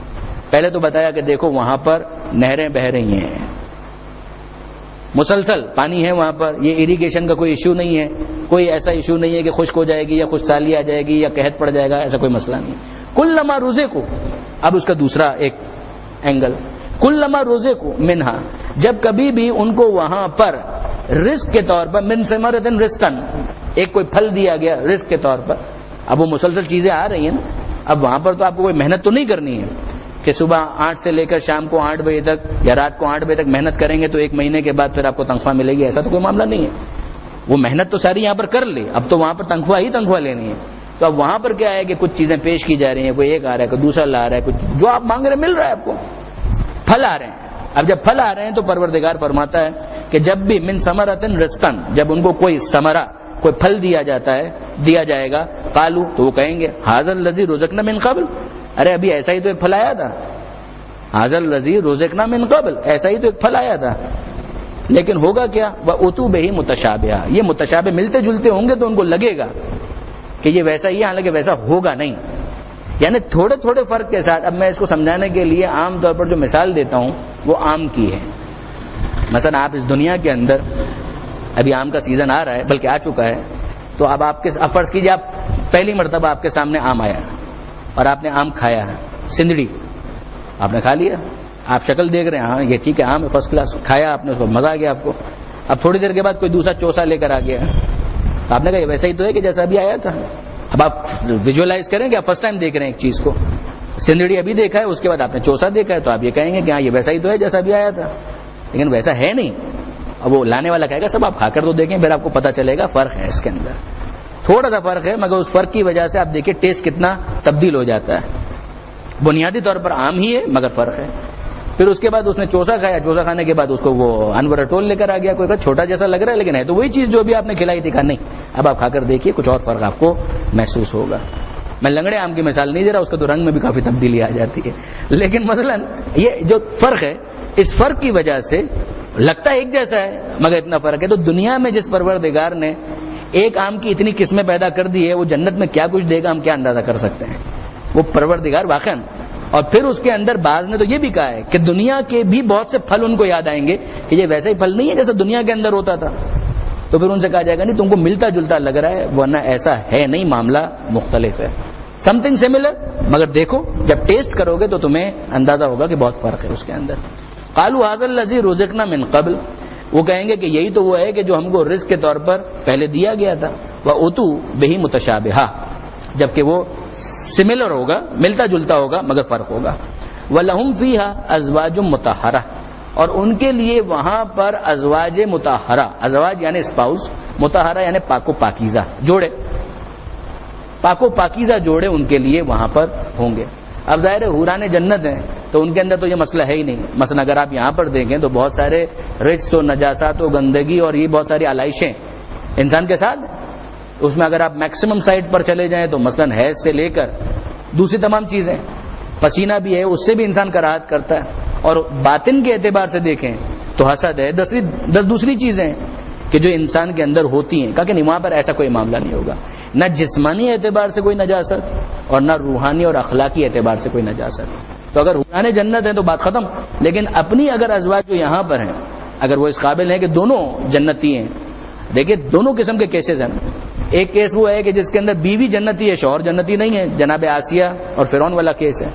پہلے تو بتایا کہ دیکھو وہاں پر نہریں بہہ رہی ہیں، مسلسل پانی ہے وہاں پر، یہ اریگیشن کا کوئی ایشو نہیں ہے، کوئی ایسا ایشو نہیں ہے کہ خشک ہو جائے گی یا خشک سالی آ جائے گی یا قحط پڑ جائے گا، ایسا کوئی مسئلہ نہیں. کلما رزقوا، اب اس کا دوسرا ایک اینگل، کلما رزقوا منہا، جب کبھی بھی ان کو وہاں پر رزق کے طور پر، من ثمرۃ رزقا، ایک کوئی پھل دیا گیا رزق کے طور پر. اب وہ مسلسل چیزیں آ رہی ہیں نا، اب وہاں پر تو آپ کو کوئی محنت تو نہیں کرنی ہے کہ صبح 8 سے لے کر شام کو 8 بجے تک یا رات کو 8 بجے تک محنت کریں گے تو 1 مہینے کے بعد پھر آپ کو تنخواہ ملے گی، ایسا تو کوئی معاملہ نہیں ہے. وہ محنت تو ساری یہاں پر کر لی، اب تو وہاں پر تنخواہ ہی تنخواہ لینی ہے. تو اب وہاں پر کیا ہے کہ کچھ چیزیں پیش کی جا رہی ہیں، کوئی ایک آ رہا ہے، کوئی دوسرا لا رہا ہے، کچھ جو آپ مانگ رہے مل رہا ہے آپ کو، پھل آ رہے ہیں. اب جب پھل آ رہے ہیں تو پروردگار فرماتا ہے کہ جب بھی من ثمرۃ رزقا، جب ان کو کوئی ثمرہ، کوئی پھل دیا جاتا ہے، دیا جائے گا، قالوا، تو وہ کہیں گے ھذا الذی رزقنا من قبل، ارے ابھی ایسا ہی تو ایک پھل آیا تھا، ھذا الذی رزقنا من قبل، ایسا ہی تو ایک پھل آیا تھا. لیکن ہوگا کیا؟ وَأُتُوا بِهِ مُتَشَابِهًا، یہ متشابہ ملتے جلتے ہوں گے تو ان کو لگے گا کہ یہ ویسا ہی ہے، حالانکہ ویسا ہوگا نہیں. یعنی تھوڑے تھوڑے فرق کے ساتھ. اب میں اس کو سمجھانے کے لیے عام طور پر جو مثال دیتا ہوں وہ آم کی ہے. مثلا آپ اس دنیا کے اندر، ابھی آم کا سیزن آ رہا ہے، بلکہ آ چکا ہے، تو اب آپ فرض کیجیے آپ پہلی مرتبہ آپ کے سامنے آم آیا اور آپ نے آم کھایا ہے، سندڑی آپ نے کھا لیا، آپ شکل دیکھ رہے ہیں، ہاں یہ ٹھیک ہے آم ہے، فرسٹ کلاس، کھایا آپ نے، اس کو مزہ آ گیا آپ کو. اب تھوڑی دیر کے بعد کوئی دوسرا چوسا لے کر آ گیا، تو آپ نے کہا یہ ویسا ہی تو ہے کہ جیسا ابھی آیا تھا. اب آپ ویژولائز کریں کہ آپ فرسٹ ٹائم دیکھ رہے ہیں ایک چیز کو، سندڑی ابھی دیکھا ہے، اس کے بعد آپ نے چوسا دیکھا ہے، تو آپ یہ کہیں گے کہ ہاں یہ ویسا ہی تو ہے جیسا ابھی آیا تھا، لیکن ویسا ہے نہیں. اب وہ لانے والا کہے گا سب آپ کھا کر تو دیکھیں، پھر آپ کو پتہ چلے گا فرق ہے اس کے اندر، تھوڑا سا فرق ہے، مگر اس فرق کی وجہ سے آپ دیکھیں ٹیسٹ کتنا تبدیل ہو جاتا ہے. بنیادی طور پر عام ہی ہے مگر فرق ہے. پھر اس کے بعد اس نے چوسا کھایا، چوسا کھانے کے بعد اس کو وہ انور اٹول لے کر آ گیا، کوئی چھوٹا جیسا لگ رہا ہے لیکن ہے تو وہی چیز جو بھی آپ نے کھلائی تھی. کہا نہیں، اب آپ کھا کر دیکھیے کچھ اور فرق آپ کو محسوس ہوگا. میں لنگڑے آم کی مثال نہیں دے رہا، اس کا تو رنگ میں بھی کافی تبدیلی آ جاتی ہے، لیکن مثلا یہ جو فرق ہے، اس فرق کی وجہ سے لگتا ہے ایک جیسا ہے مگر اتنا فرق ہے. تو دنیا میں جس پروردگار نے ایک آم کی اتنی قسمیں پیدا کر دی ہے، وہ جنت میں کیا کچھ دے گا ہم کیا اندازہ کر سکتے ہیں. وہ پروردگار واقعا. اور پھر اس کے اندر بعض نے تو یہ بھی کہا ہے کہ دنیا کے بھی بہت سے پھل ان کو یاد آئیں گے کہ یہ ویسا ہی پھل نہیں ہے جیسا دنیا کے اندر ہوتا تھا. تو پھر ان سے کہا جائے گا نہیں تم کو ملتا جلتا لگ رہا ہے، ورنہ ایسا ہے نہیں، معاملہ مختلف ہے. سم تھنگ سملر، مگر دیکھو جب ٹیسٹ کرو گے تو تمہیں اندازہ ہوگا کہ بہت فرق ہے اس کے اندر. قالوا ھذا الذی رزقنا من قبل، وہ کہیں گے کہ یہی تو وہ ہے کہ جو ہم کو رزق کے طور پر پہلے دیا گیا تھا. وَأُتُوا بِهِ مُتَشَابِهًا، جبکہ وہ سملر ہوگا، ملتا جلتا ہوگا مگر فرق ہوگا. وَلَهُمْ فِيهَا أَزْوَاجٌ مُطَهَّرَةٌ، اور ان کے لیے وہاں پر ازواج مطہرہ، ازواج یعنی اسپاؤس، مطہرہ یعنی پاک و پاکیزہ جوڑے، پاک و پاکیزہ جوڑے ان کے لیے وہاں پر ہوں گے. اب ظاہر ہے حوران جنت ہیں تو ان کے اندر تو یہ مسئلہ ہے ہی نہیں. مثلا اگر آپ یہاں پر دیکھیں تو بہت سارے رجس و نجاسات و گندگی اور یہ بہت ساری علائشیں انسان کے ساتھ. اس میں اگر آپ میکسیمم سائٹ پر چلے جائیں تو مثلا حیض سے لے کر دوسری تمام چیزیں، پسینہ بھی ہے، اس سے بھی انسان کراہت کرتا ہے. اور باطن کے اعتبار سے دیکھیں تو حسد ہے، دوسری چیزیں کہ جو انسان کے اندر ہوتی ہیں. کہا کہ نہیں وہاں پر ایسا کوئی معاملہ نہیں ہوگا، نہ جسمانی اعتبار سے کوئی نجاست اور نہ روحانی اور اخلاقی اعتبار سے کوئی نجاست. تو اگر حوران جنت ہیں تو بات ختم. لیکن اپنی اگر ازواج جو یہاں پر ہیں اگر وہ اس قابل ہیں کہ دونوں جنتی ہیں، دیکھیں دونوں قسم کے کیسز ہیں. ایک کیس وہ ہے کہ جس کے اندر بیوی جنتی ہے شوہر جنتی نہیں ہے، جناب آسیہ اور فرعون والا کیس ہے.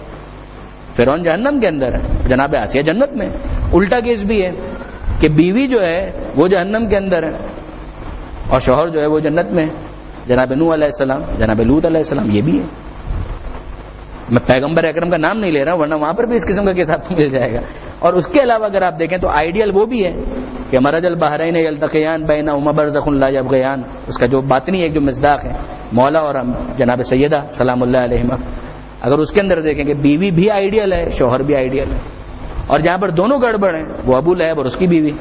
فرعون جہنم کے اندر ہے، جناب آسیہ جنت میں. الٹا کیس بھی ہے کہ بیوی جو ہے وہ جہنم کے اندر ہے اور شوہر جو ہے وہ جنت میں، جناب نوح علیہ السلام، جناب لوط علیہ السلام. یہ بھی ہے. میں پیغمبر اکرم کا نام نہیں لے رہا ہوں ورنہ وہاں پر بھی اس قسم کا کیس آپ کو مل جائے گا. اور اس کے علاوہ اگر آپ دیکھیں تو آئیڈیل وہ بھی ہے کہ مرج البحرین یلتقیان بینہما برزخ لا یبغیان, اس کا جو باطنی ایک جو مصداق ہے مولا اور جناب سیدہ سلام اللہ علیہما, اگر اس کے اندر دیکھیں کہ بیوی بھی آئیڈیل ہے شوہر بھی آئیڈیل ہے, اور جہاں پر دونوں گڑبڑ ہیں وہ ابو لہب اور اس کی بیوی,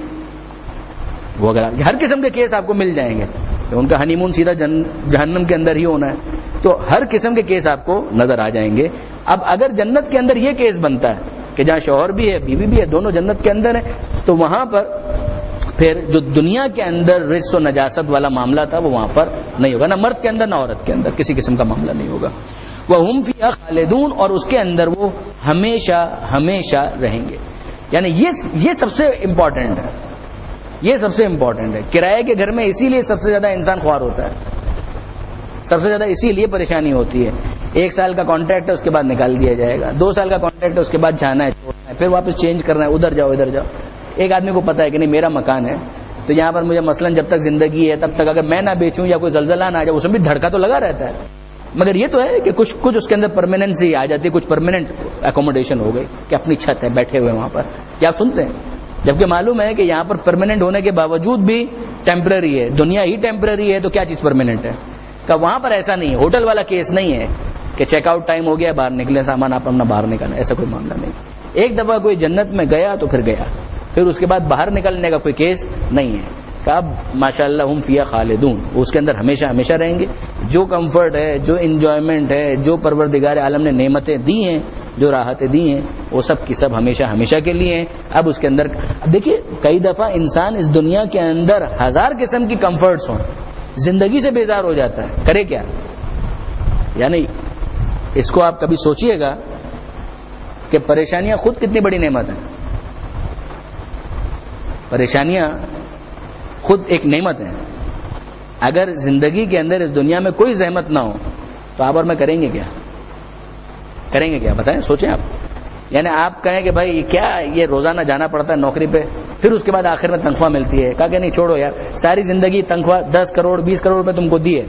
وہ اگر ہر قسم کے کیس آپ کو مل جائیں گے. ان کا ہنی مون سیدھا جہنم کے اندر ہی ہونا ہے, تو ہر قسم کے کیس آپ کو نظر آ جائیں گے. اب اگر جنت کے اندر یہ کیس بنتا ہے کہ جہاں شوہر بھی ہے بیوی بھی ہے دونوں جنت کے اندر ہیں, تو وہاں پر پھر جو دنیا کے اندر رجس و نجاست والا معاملہ تھا وہ وہاں پر نہیں ہوگا, نہ مرد کے اندر نہ عورت کے اندر کسی قسم کا معاملہ نہیں ہوگا. وَهُمْ فِيهَا خَالِدُونَ, اور اس کے اندر وہ ہمیشہ ہمیشہ رہیں گے. یعنی یہ سب سے امپورٹنٹ ہے, یہ سب سے امپورٹنٹ ہے. کرائے کے گھر میں اسی لیے سب سے زیادہ انسان خوار ہوتا ہے, سب سے زیادہ اسی لیے پریشانی ہوتی ہے. 1 سال کا کانٹریکٹ ہے اس کے بعد نکال دیا جائے گا, 2 سال کا کانٹریکٹ ہے اس کے بعد جانا ہے چھوڑنا ہے, پھر واپس چینج کرنا ہے, ادھر جاؤ ادھر جاؤ. ایک آدمی کو پتا ہے کہ نہیں میرا مکان ہے تو یہاں پر مجھے مثلاً جب تک زندگی ہے تب تک اگر میں نہ بیچوں یا کوئی زلزلہ نہ آ جائے, اس میں بھی دھڑکا تو لگا رہتا ہے, مگر یہ تو ہے کہ کچھ اس کے اندر پرماننسی آ جاتی ہے, کچھ پرماننٹ اکوموڈیشن ہو گئی کہ اپنی چھت ہے بیٹھے ہوئے وہاں پر, کیا آپ سنتے ہیں. جبکہ معلوم ہے کہ یہاں پر پرماننٹ ہونے کے باوجود بھی ٹیمپرری ہے, دنیا ہی ٹیمپرری ہے, تو کیا چیز پرماننٹ ہے. کہ وہاں پر ایسا نہیں ہے, ہوٹل والا کیس نہیں ہے کہ چیک آؤٹ ٹائم ہو گیا باہر نکلے سامان آپ اپنا باہر نکالیں, ایسا کوئی معاملہ نہیں. ایک دفعہ کوئی جنت میں گیا تو پھر گیا, پھر اس کے بعد باہر نکلنے کا کوئی کیس نہیں ہے. کہ اب ماشاء اللہ ہم فیہا خالدون, اس کے اندر ہمیشہ ہمیشہ رہیں گے. جو کمفرٹ ہے, جو انجوائمنٹ ہے, جو پروردگار عالم نے نعمتیں دی ہیں, جو راحتیں دی ہیں, وہ سب کی سب ہمیشہ ہمیشہ کے لیے ہیں. اب اس کے اندر دیکھیے کئی دفعہ انسان اس دنیا کے اندر 1000 قسم کی کمفرٹس ہوں, زندگی سے بیزار ہو جاتا ہے, کرے کیا. یعنی اس کو آپ کبھی سوچئے گا کہ پریشانیاں خود کتنی بڑی نعمت ہیں. پریشانیاں خود ایک نعمت ہے. اگر زندگی کے اندر اس دنیا میں کوئی زحمت نہ ہو تو آپ اور میں کریں گے کیا, کریں گے کیا بتائیں, سوچیں آپ. یعنی آپ کہیں کہ بھائی کیا یہ روزانہ جانا پڑتا ہے نوکری پہ, پھر اس کے بعد آخر میں تنخواہ ملتی ہے. کہا کہ نہیں چھوڑو یار, ساری زندگی تنخواہ 10 کروڑ 20 کروڑ روپے تم کو دیے,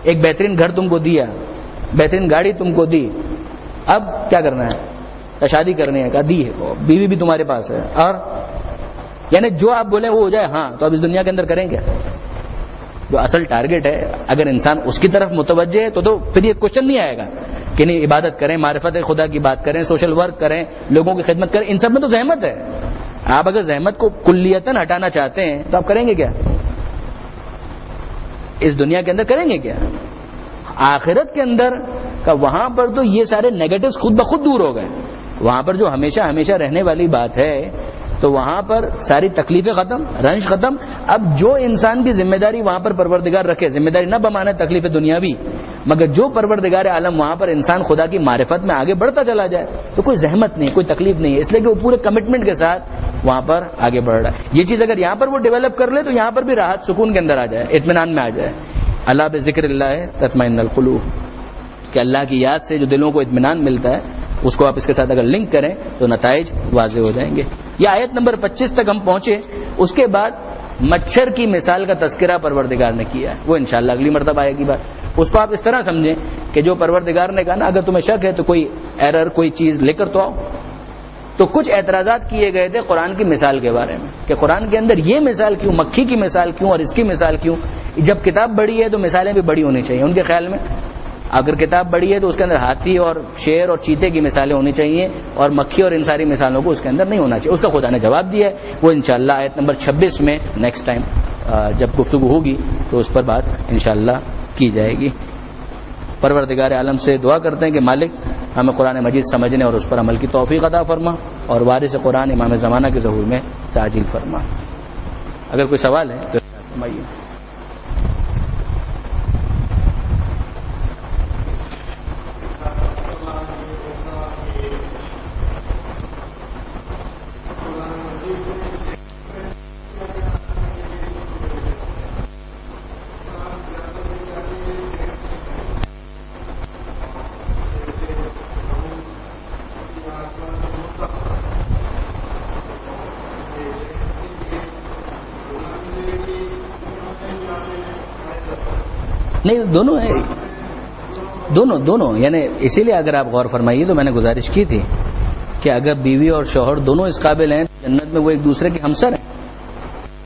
ایک بہترین گھر تم کو دیا, بہترین گاڑی تم کو دی, اب کیا کرنا ہے, شادی کرنی ہے. کہا دی ہے, بیوی بھی تمہارے پاس ہے, اور یعنی جو آپ بولیں وہ ہو جائے. ہاں تو اب اس دنیا کے اندر کریں کیا. جو اصل ٹارگٹ ہے اگر انسان اس کی طرف متوجہ ہے تو پھر یہ کوشچن نہیں آئے گا کہ نہیں عبادت کریں, معرفت خدا کی بات کریں, سوشل ورک کریں, لوگوں کی خدمت کریں. ان سب میں تو زحمت ہے. آپ اگر زحمت کو کلیتاً ہٹانا چاہتے ہیں تو آپ کریں گے کیا, اس دنیا کے اندر کریں گے کیا. آخرت کے اندر کا وہاں پر تو یہ سارے نیگیٹوز خود بخود دور ہو گئے. وہاں پر جو ہمیشہ ہمیشہ رہنے والی بات ہے تو وہاں پر ساری تکلیفیں ختم, رنج ختم. اب جو انسان کی ذمہ داری وہاں پر پروردگار رکھے, ذمہ داری نہ بمانے تکلیف دنیاوی, مگر جو پروردگار عالم وہاں پر انسان خدا کی معرفت میں آگے بڑھتا چلا جائے تو کوئی زحمت نہیں, کوئی تکلیف نہیں ہے, اس لیے کہ وہ پورے کمٹمنٹ کے ساتھ وہاں پر آگے بڑھ رہا ہے. یہ چیز اگر یہاں پر وہ ڈیولپ کر لے تو یہاں پر بھی راحت سکون کے اندر آ جائے, اطمینان میں آ جائے. اللہ بذکر اللہ تطمئن القلوب, کہ اللہ کی یاد سے جو دلوں کو اطمینان ملتا ہے اس کو آپ اس کے ساتھ اگر لنک کریں تو نتائج واضح ہو جائیں گے. یہ آیت نمبر 25 تک ہم پہنچے. اس کے بعد مچھر کی مثال کا تذکرہ پروردگار نے کیا ہے, وہ انشاءاللہ اگلی مرتبہ آئے گی بات. اس کو آپ اس طرح سمجھیں کہ جو پروردگار نے کہا نا اگر تمہیں شک ہے تو کوئی ایرر کوئی چیز لے کر تو آؤ. تو کچھ اعتراضات کیے گئے تھے قرآن کی مثال کے بارے میں کہ قرآن کے اندر یہ مثال کیوں, مکھی کی مثال کیوں اور اس کی مثال کیوں. جب کتاب بڑی ہے تو مثالیں بھی بڑی ہونی چاہیے. ان کے خیال میں اگر کتاب بڑی ہے تو اس کے اندر ہاتھی اور شیر اور چیتے کی مثالیں ہونی چاہیے, اور مکھی اور ان ساری مثالوں کو اس کے اندر نہیں ہونا چاہیے. اس کا خدا نے جواب دیا ہے, وہ انشاءاللہ آیت نمبر 26 میں نیکسٹ ٹائم جب گفتگو ہوگی تو اس پر بات انشاءاللہ کی جائے گی. پروردگار عالم سے دعا کرتے ہیں کہ مالک ہمیں قرآن مجید سمجھنے اور اس پر عمل کی توفیق عطا فرما, اور وارث قرآن امام زمانہ کے ظہور میں تعجیل فرما. اگر کوئی سوال ہے تو فرمائیے. نہیں دونوں ہیں, دونوں یعنی اسی لیے اگر آپ غور فرمائیے تو میں نے گزارش کی تھی کہ اگر بیوی اور شوہر دونوں اس قابل ہیں جنت میں وہ ایک دوسرے کے ہمسر ہیں.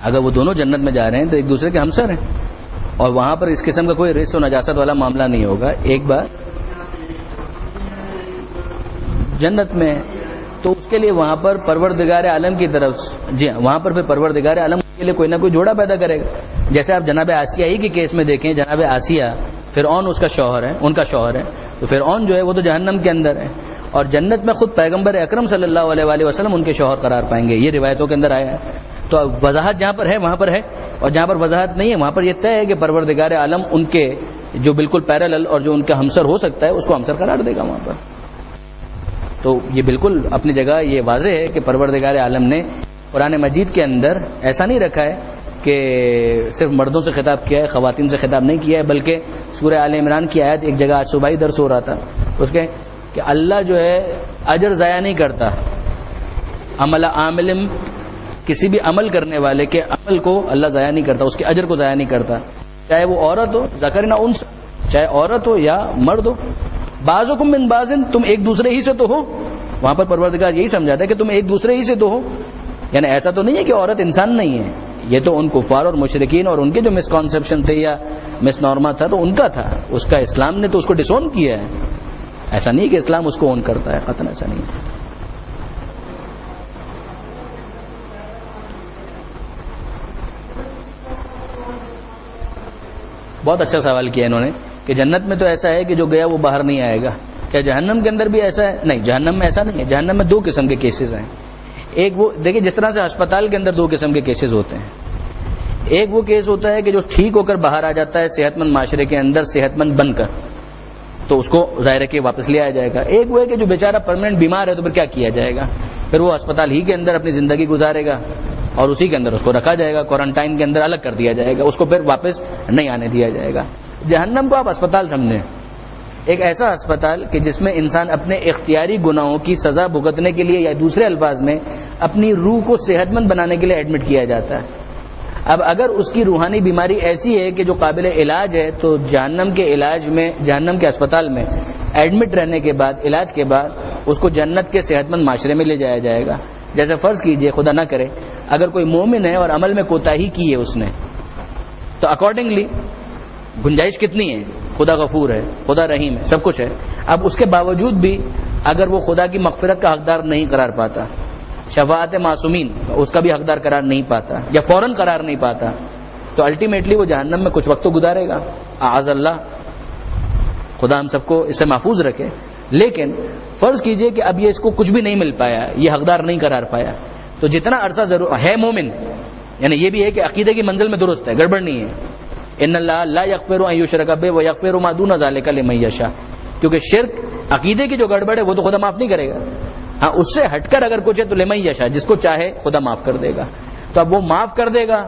اگر وہ دونوں جنت میں جا رہے ہیں تو ایک دوسرے کے ہمسر ہیں اور وہاں پر اس قسم کا کوئی رزق و نجاست والا معاملہ نہیں ہوگا. ایک بار جنت میں تو اس کے لیے وہاں پر پروردگار عالم کی طرف جی ہاں وہاں پر پھر پروردگار عالم کے لیے کوئی نہ کوئی جوڑا پیدا کرے گا. جیسے آپ جناب آسیہ ہی کے کیس میں دیکھیں, جناب آسیہ فرعون اس کا شوہر ہے, ان کا شوہر ہے, تو فرعون جو ہے وہ تو جہنم کے اندر ہے اور جنت میں خود پیغمبر اکرم صلی اللہ علیہ وآلہ وسلم ان کے شوہر قرار پائیں گے. یہ روایتوں کے اندر آیا ہے. تو وضاحت جہاں پر ہے وہاں پر ہے اور جہاں پر وضاحت نہیں ہے وہاں پر یہ طے ہے کہ پروردگار عالم ان کے جو بالکل پیرالل اور جو ان کا ہمسر ہو سکتا ہے اس کو ہمسر قرار دے گا وہاں پر. تو یہ بالکل اپنی جگہ یہ واضح ہے کہ پروردگار عالم نے قرآن مجید کے اندر ایسا نہیں رکھا ہے کہ صرف مردوں سے خطاب کیا ہے, خواتین سے خطاب نہیں کیا ہے, بلکہ سورہ آل عمران کی آیت ایک جگہ آج صبح ہی درس ہو رہا تھا اس کے کہ اللہ جو ہے اجر ضائع نہیں کرتا. عمل عامل, کسی بھی عمل کرنے والے کے عمل کو اللہ ضائع نہیں کرتا, اس کے اجر کو ضائع نہیں کرتا, چاہے وہ عورت ہو ذکر نہ انثى, چاہے عورت ہو یا مرد ہو. بعضکم من بعض, تم ایک دوسرے ہی سے تو ہو. وہاں پر پروردگار یہی سمجھاتا ہے کہ تم ایک دوسرے ہی سے تو ہو. یعنی ایسا تو نہیں ہے کہ عورت انسان نہیں ہے, یہ تو ان کفار اور مشرکین اور ان کے جو مسکانسیپشن تھے یا مس نارما تھا تو ان کا تھا, اس کا اسلام نے تو اس کو ڈس اون کیا ہے. ایسا نہیں کہ اسلام اس کو اون کرتا ہے, قطعاً ایسا نہیں ہے. بہت اچھا سوال کیا انہوں نے کہ جنت میں تو ایسا ہے کہ جو گیا وہ باہر نہیں آئے گا, کیا جہنم کے اندر بھی ایسا ہے؟ نہیں, جہنم میں ایسا نہیں ہے. جہنم میں دو قسم کے کیسز ہیں. ایک وہ دیکھیں جس طرح سے ہسپتال کے اندر دو قسم کے کیسز ہوتے ہیں. ایک وہ کیس ہوتا ہے کہ جو ٹھیک ہو کر باہر آ جاتا ہے صحت مند معاشرے کے اندر صحت مند بن کر, تو اس کو ظاہر ہے کہ واپس لے آیا جائے گا. ایک وہ ہے کہ جو بیچارہ پرماننٹ بیمار ہے تو پھر کیا کیا جائے گا, پھر وہ اسپتال ہی کے اندر اپنی زندگی گزارے گا اور اسی کے اندر اس کو رکھا جائے گا, کوارنٹائن کے اندر الگ کر دیا جائے گا, اس کو پھر واپس نہیں آنے دیا جائے گا. جہنم کو آپ اسپتال سمجھیں, ایک ایسا اسپتال کہ جس میں انسان اپنے اختیاری گناہوں کی سزا بھگتنے کے لیے یا دوسرے الفاظ میں اپنی روح کو صحت مند بنانے کے لیے ایڈمٹ کیا جاتا ہے. اب اگر اس کی روحانی بیماری ایسی ہے کہ جو قابل علاج ہے تو جہنم کے علاج میں, جہنم کے اسپتال میں ایڈمٹ رہنے کے بعد, علاج کے بعد اس کو جنت کے صحت مند معاشرے میں لے جایا جائے گا. جیسے فرض کیجئے خدا نہ کرے اگر کوئی مومن ہے اور عمل میں کوتاہی کی ہے اس نے, تو اکارڈنگلی گنجائش کتنی ہے, خدا غفور ہے, خدا رحیم ہے, سب کچھ ہے. اب اس کے باوجود بھی اگر وہ خدا کی مغفرت کا حقدار نہیں قرار پاتا, شفاعت معصومین اس کا بھی حقدار قرار نہیں پاتا یا فوراً قرار نہیں پاتا, تو الٹیمیٹلی وہ جہنم میں کچھ وقت تو گزارے گا. اعاذ اللہ, خدا ہم سب کو اس سے محفوظ رکھے. لیکن فرض کیجئے کہ اب یہ اس کو کچھ بھی نہیں مل پایا, یہ حقدار نہیں قرار پایا, تو جتنا عرصہ ضرور ہے مومن, یعنی یہ بھی ہے کہ عقیدے کی منزل میں درست ہے, گڑبڑ نہیں ہے. ان اللہ لا یغفر ان یشرک بہ ویغفر ما دون ذلک لمن یشاء, کیونکہ شرک عقیدے کی جو گڑبڑ ہے وہ تو خدا معاف نہیں کرے گا. ہاں اس سے ہٹ کر اگر کچھ ہے تو لمن یشاء, جس کو چاہے خدا معاف کر دے گا. تو اب وہ معاف کر دے گا,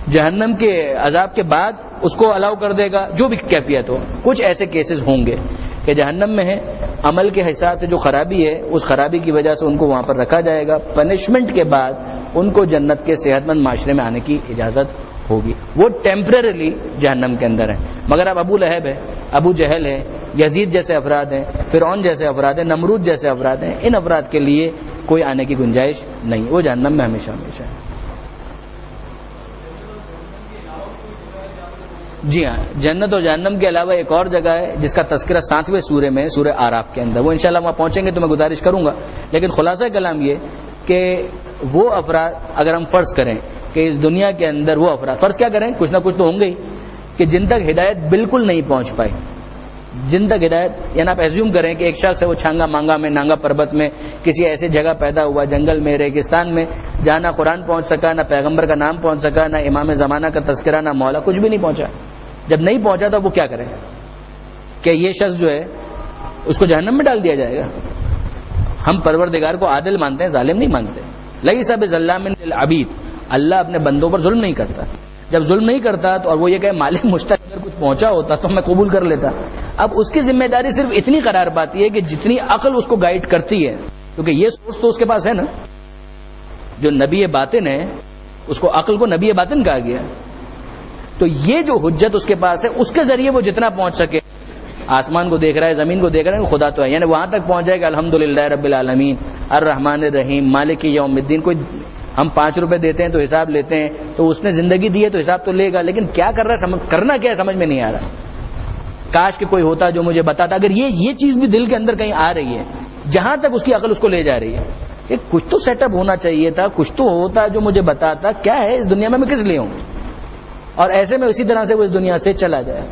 جہنم کے عذاب کے بعد اس کو الاؤ کر دے گا, جو بھی کیفیت ہو. کچھ ایسے کیسز ہوں گے کہ جہنم میں ہے, عمل کے حساب سے جو خرابی ہے اس خرابی کی وجہ سے ان کو وہاں پر رکھا جائے گا, پنشمنٹ کے بعد ان کو جنت کے صحت مند معاشرے میں آنے کی اجازت ہوگی. وہ ٹیمپریریلی جہنم کے اندر ہیں. مگر اب ابو لہب ہے, ابو جہل ہے, یزید جیسے افراد ہیں, فرعون جیسے افراد ہیں, نمرود جیسے افراد ہیں, ان افراد کے لیے کوئی آنے کی گنجائش نہیں, وہ جہنم میں ہمیشہ ہمیشہ ہے. جی ہاں, جنت اور جہنم کے علاوہ ایک اور جگہ ہے جس کا تذکرہ 7ویں سورے میں, سورہ آراف کے اندر. وہ انشاءاللہ وہاں پہنچیں گے تو میں گزارش کروں گا, لیکن خلاصہ کلام یہ کہ وہ افراد اگر ہم فرض کریں کہ اس دنیا کے اندر وہ افراد, فرض کیا کریں, کچھ نہ کچھ تو ہوں گے ہی, کہ جن تک ہدایت بالکل نہیں پہنچ پائی, جن تک ہدایت, یعنی آپ ایزیوم کریں کہ ایک شخص ہے وہ چھانگا مانگا میں, نانگا پربت میں, کسی ایسی جگہ پیدا ہوا, جنگل میں, ریگستان میں, جہاں نہ قرآن پہنچ سکا, نہ پیغمبر کا نام پہنچ سکا, نہ امام زمانہ کا تذکرہ, نہ مولا, کچھ بھی نہیں پہنچا. جب نہیں پہنچا تو وہ کیا کرے, کہ یہ شخص جو ہے اس کو جہنم میں ڈال دیا جائے گا. ہم پروردگار کو عادل مانتے ہیں, ظالم نہیں مانتے. لیس بظلام للعبید, اللہ اپنے بندوں پر ظلم نہیں کرتا. جب ظلم نہیں کرتا تو, اور وہ یہ کہ مالک مشتاق اگر کچھ پہنچا ہوتا تو میں قبول کر لیتا. اب اس کی ذمہ داری صرف اتنی قرار پاتی ہے کہ جتنی عقل اس کو گائیڈ کرتی ہے, کیونکہ یہ سوچ تو اس کے پاس ہے نا, جو نبی باطن ہے اس کو عقل کو نبی باطن کہا گیا, تو یہ جو حجت اس کے پاس ہے اس کے ذریعے وہ جتنا پہنچ سکے آسمان کو دیکھ رہا ہے, زمین کو دیکھ رہا ہے, خدا تو ہے. یعنی وہاں تک پہنچ جائے کہ الحمدللہ رب العالمین الرحمن الرحیم مالک یوم الدین. کوئی ہم 5 روپے دیتے ہیں تو حساب لیتے ہیں, تو اس نے زندگی دی ہے تو حساب تو لے گا, لیکن کیا کر رہا ہے, کرنا کیا ہے سمجھ میں نہیں آ رہا. کاش کہ کوئی ہوتا جو مجھے بتاتا. اگر یہ چیز بھی دل کے اندر کہیں آ رہی ہے, جہاں تک اس کی عقل اس کو لے جا رہی ہے کہ کچھ تو سیٹ اپ ہونا چاہیے تھا, کچھ تو ہوتا جو مجھے بتاتا کیا ہے اس دنیا میں کس لیے ہوں, اور ایسے میں اسی طرح سے وہ اس دنیا سے چلا جائے.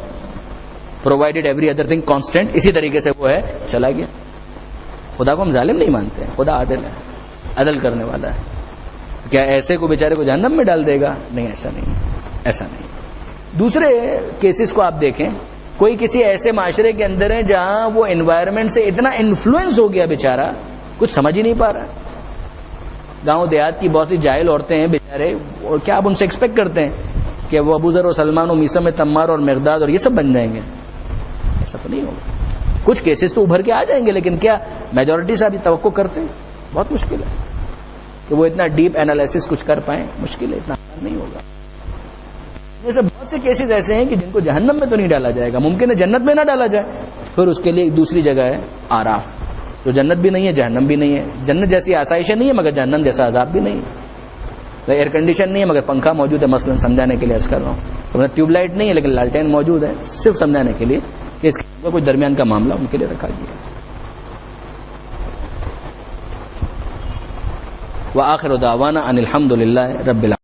Provided every other thing constant, اسی طریقے سے وہ ہے چلا گیا. خدا کو ہم ظالم نہیں مانتے ہیں, خدا عادل ہے, عدل کرنے والا ہے. کیا ایسے کو بیچارے کو جہنم میں ڈال دے گا؟ نہیں, ایسا نہیں, ایسا نہیں. دوسرے کیسز کو آپ دیکھیں, کوئی کسی ایسے معاشرے کے اندر ہے جہاں وہ انوائرمنٹ سے اتنا انفلوئنس ہو گیا بیچارہ, کچھ سمجھ ہی نہیں پا رہا. گاؤں دیہات کی بہت سی جاہل عورتیں ہیں بیچارے, اور کیا آپ ان سے ایکسپیکٹ کرتے ہیں کہ وہ ابو ذر و سلمان و میثم تمار اور مقداد اور یہ سب بن جائیں گے؟ ایسا تو نہیں ہوگا. کچھ کیسز تو ابھر کے آ جائیں گے, لیکن کیا میجورٹی سے ابھی توقع کرتے ہیں؟ بہت مشکل ہے کہ وہ اتنا ڈیپ انالیسس کچھ کر پائیں, مشکل ہے, اتنا آسان نہیں ہوگا. جیسے بہت سے کیسز ایسے ہیں کہ جن کو جہنم میں تو نہیں ڈالا جائے گا, ممکن ہے جنت میں نہ ڈالا جائے, پھر اس کے لیے ایک دوسری جگہ ہے آراف, جو جنت بھی نہیں ہے جہنم بھی نہیں ہے. جنت جیسی آسائشیں نہیں ہے مگر جہنم جیسا عذاب بھی نہیں ہے. ایئر کنڈیشن نہیں ہے مگر پنکھا موجود ہے, مثلا سمجھانے کے لیے عرض کر رہا ہوں. ٹیوب لائٹ نہیں ہے لیکن لالٹین موجود ہے, صرف سمجھانے کے لیے کہ اس کا کوئی درمیان کا معاملہ ان کے لیے رکھا گیا. وآخر دعوانا ان الحمد للہ رب العالمین.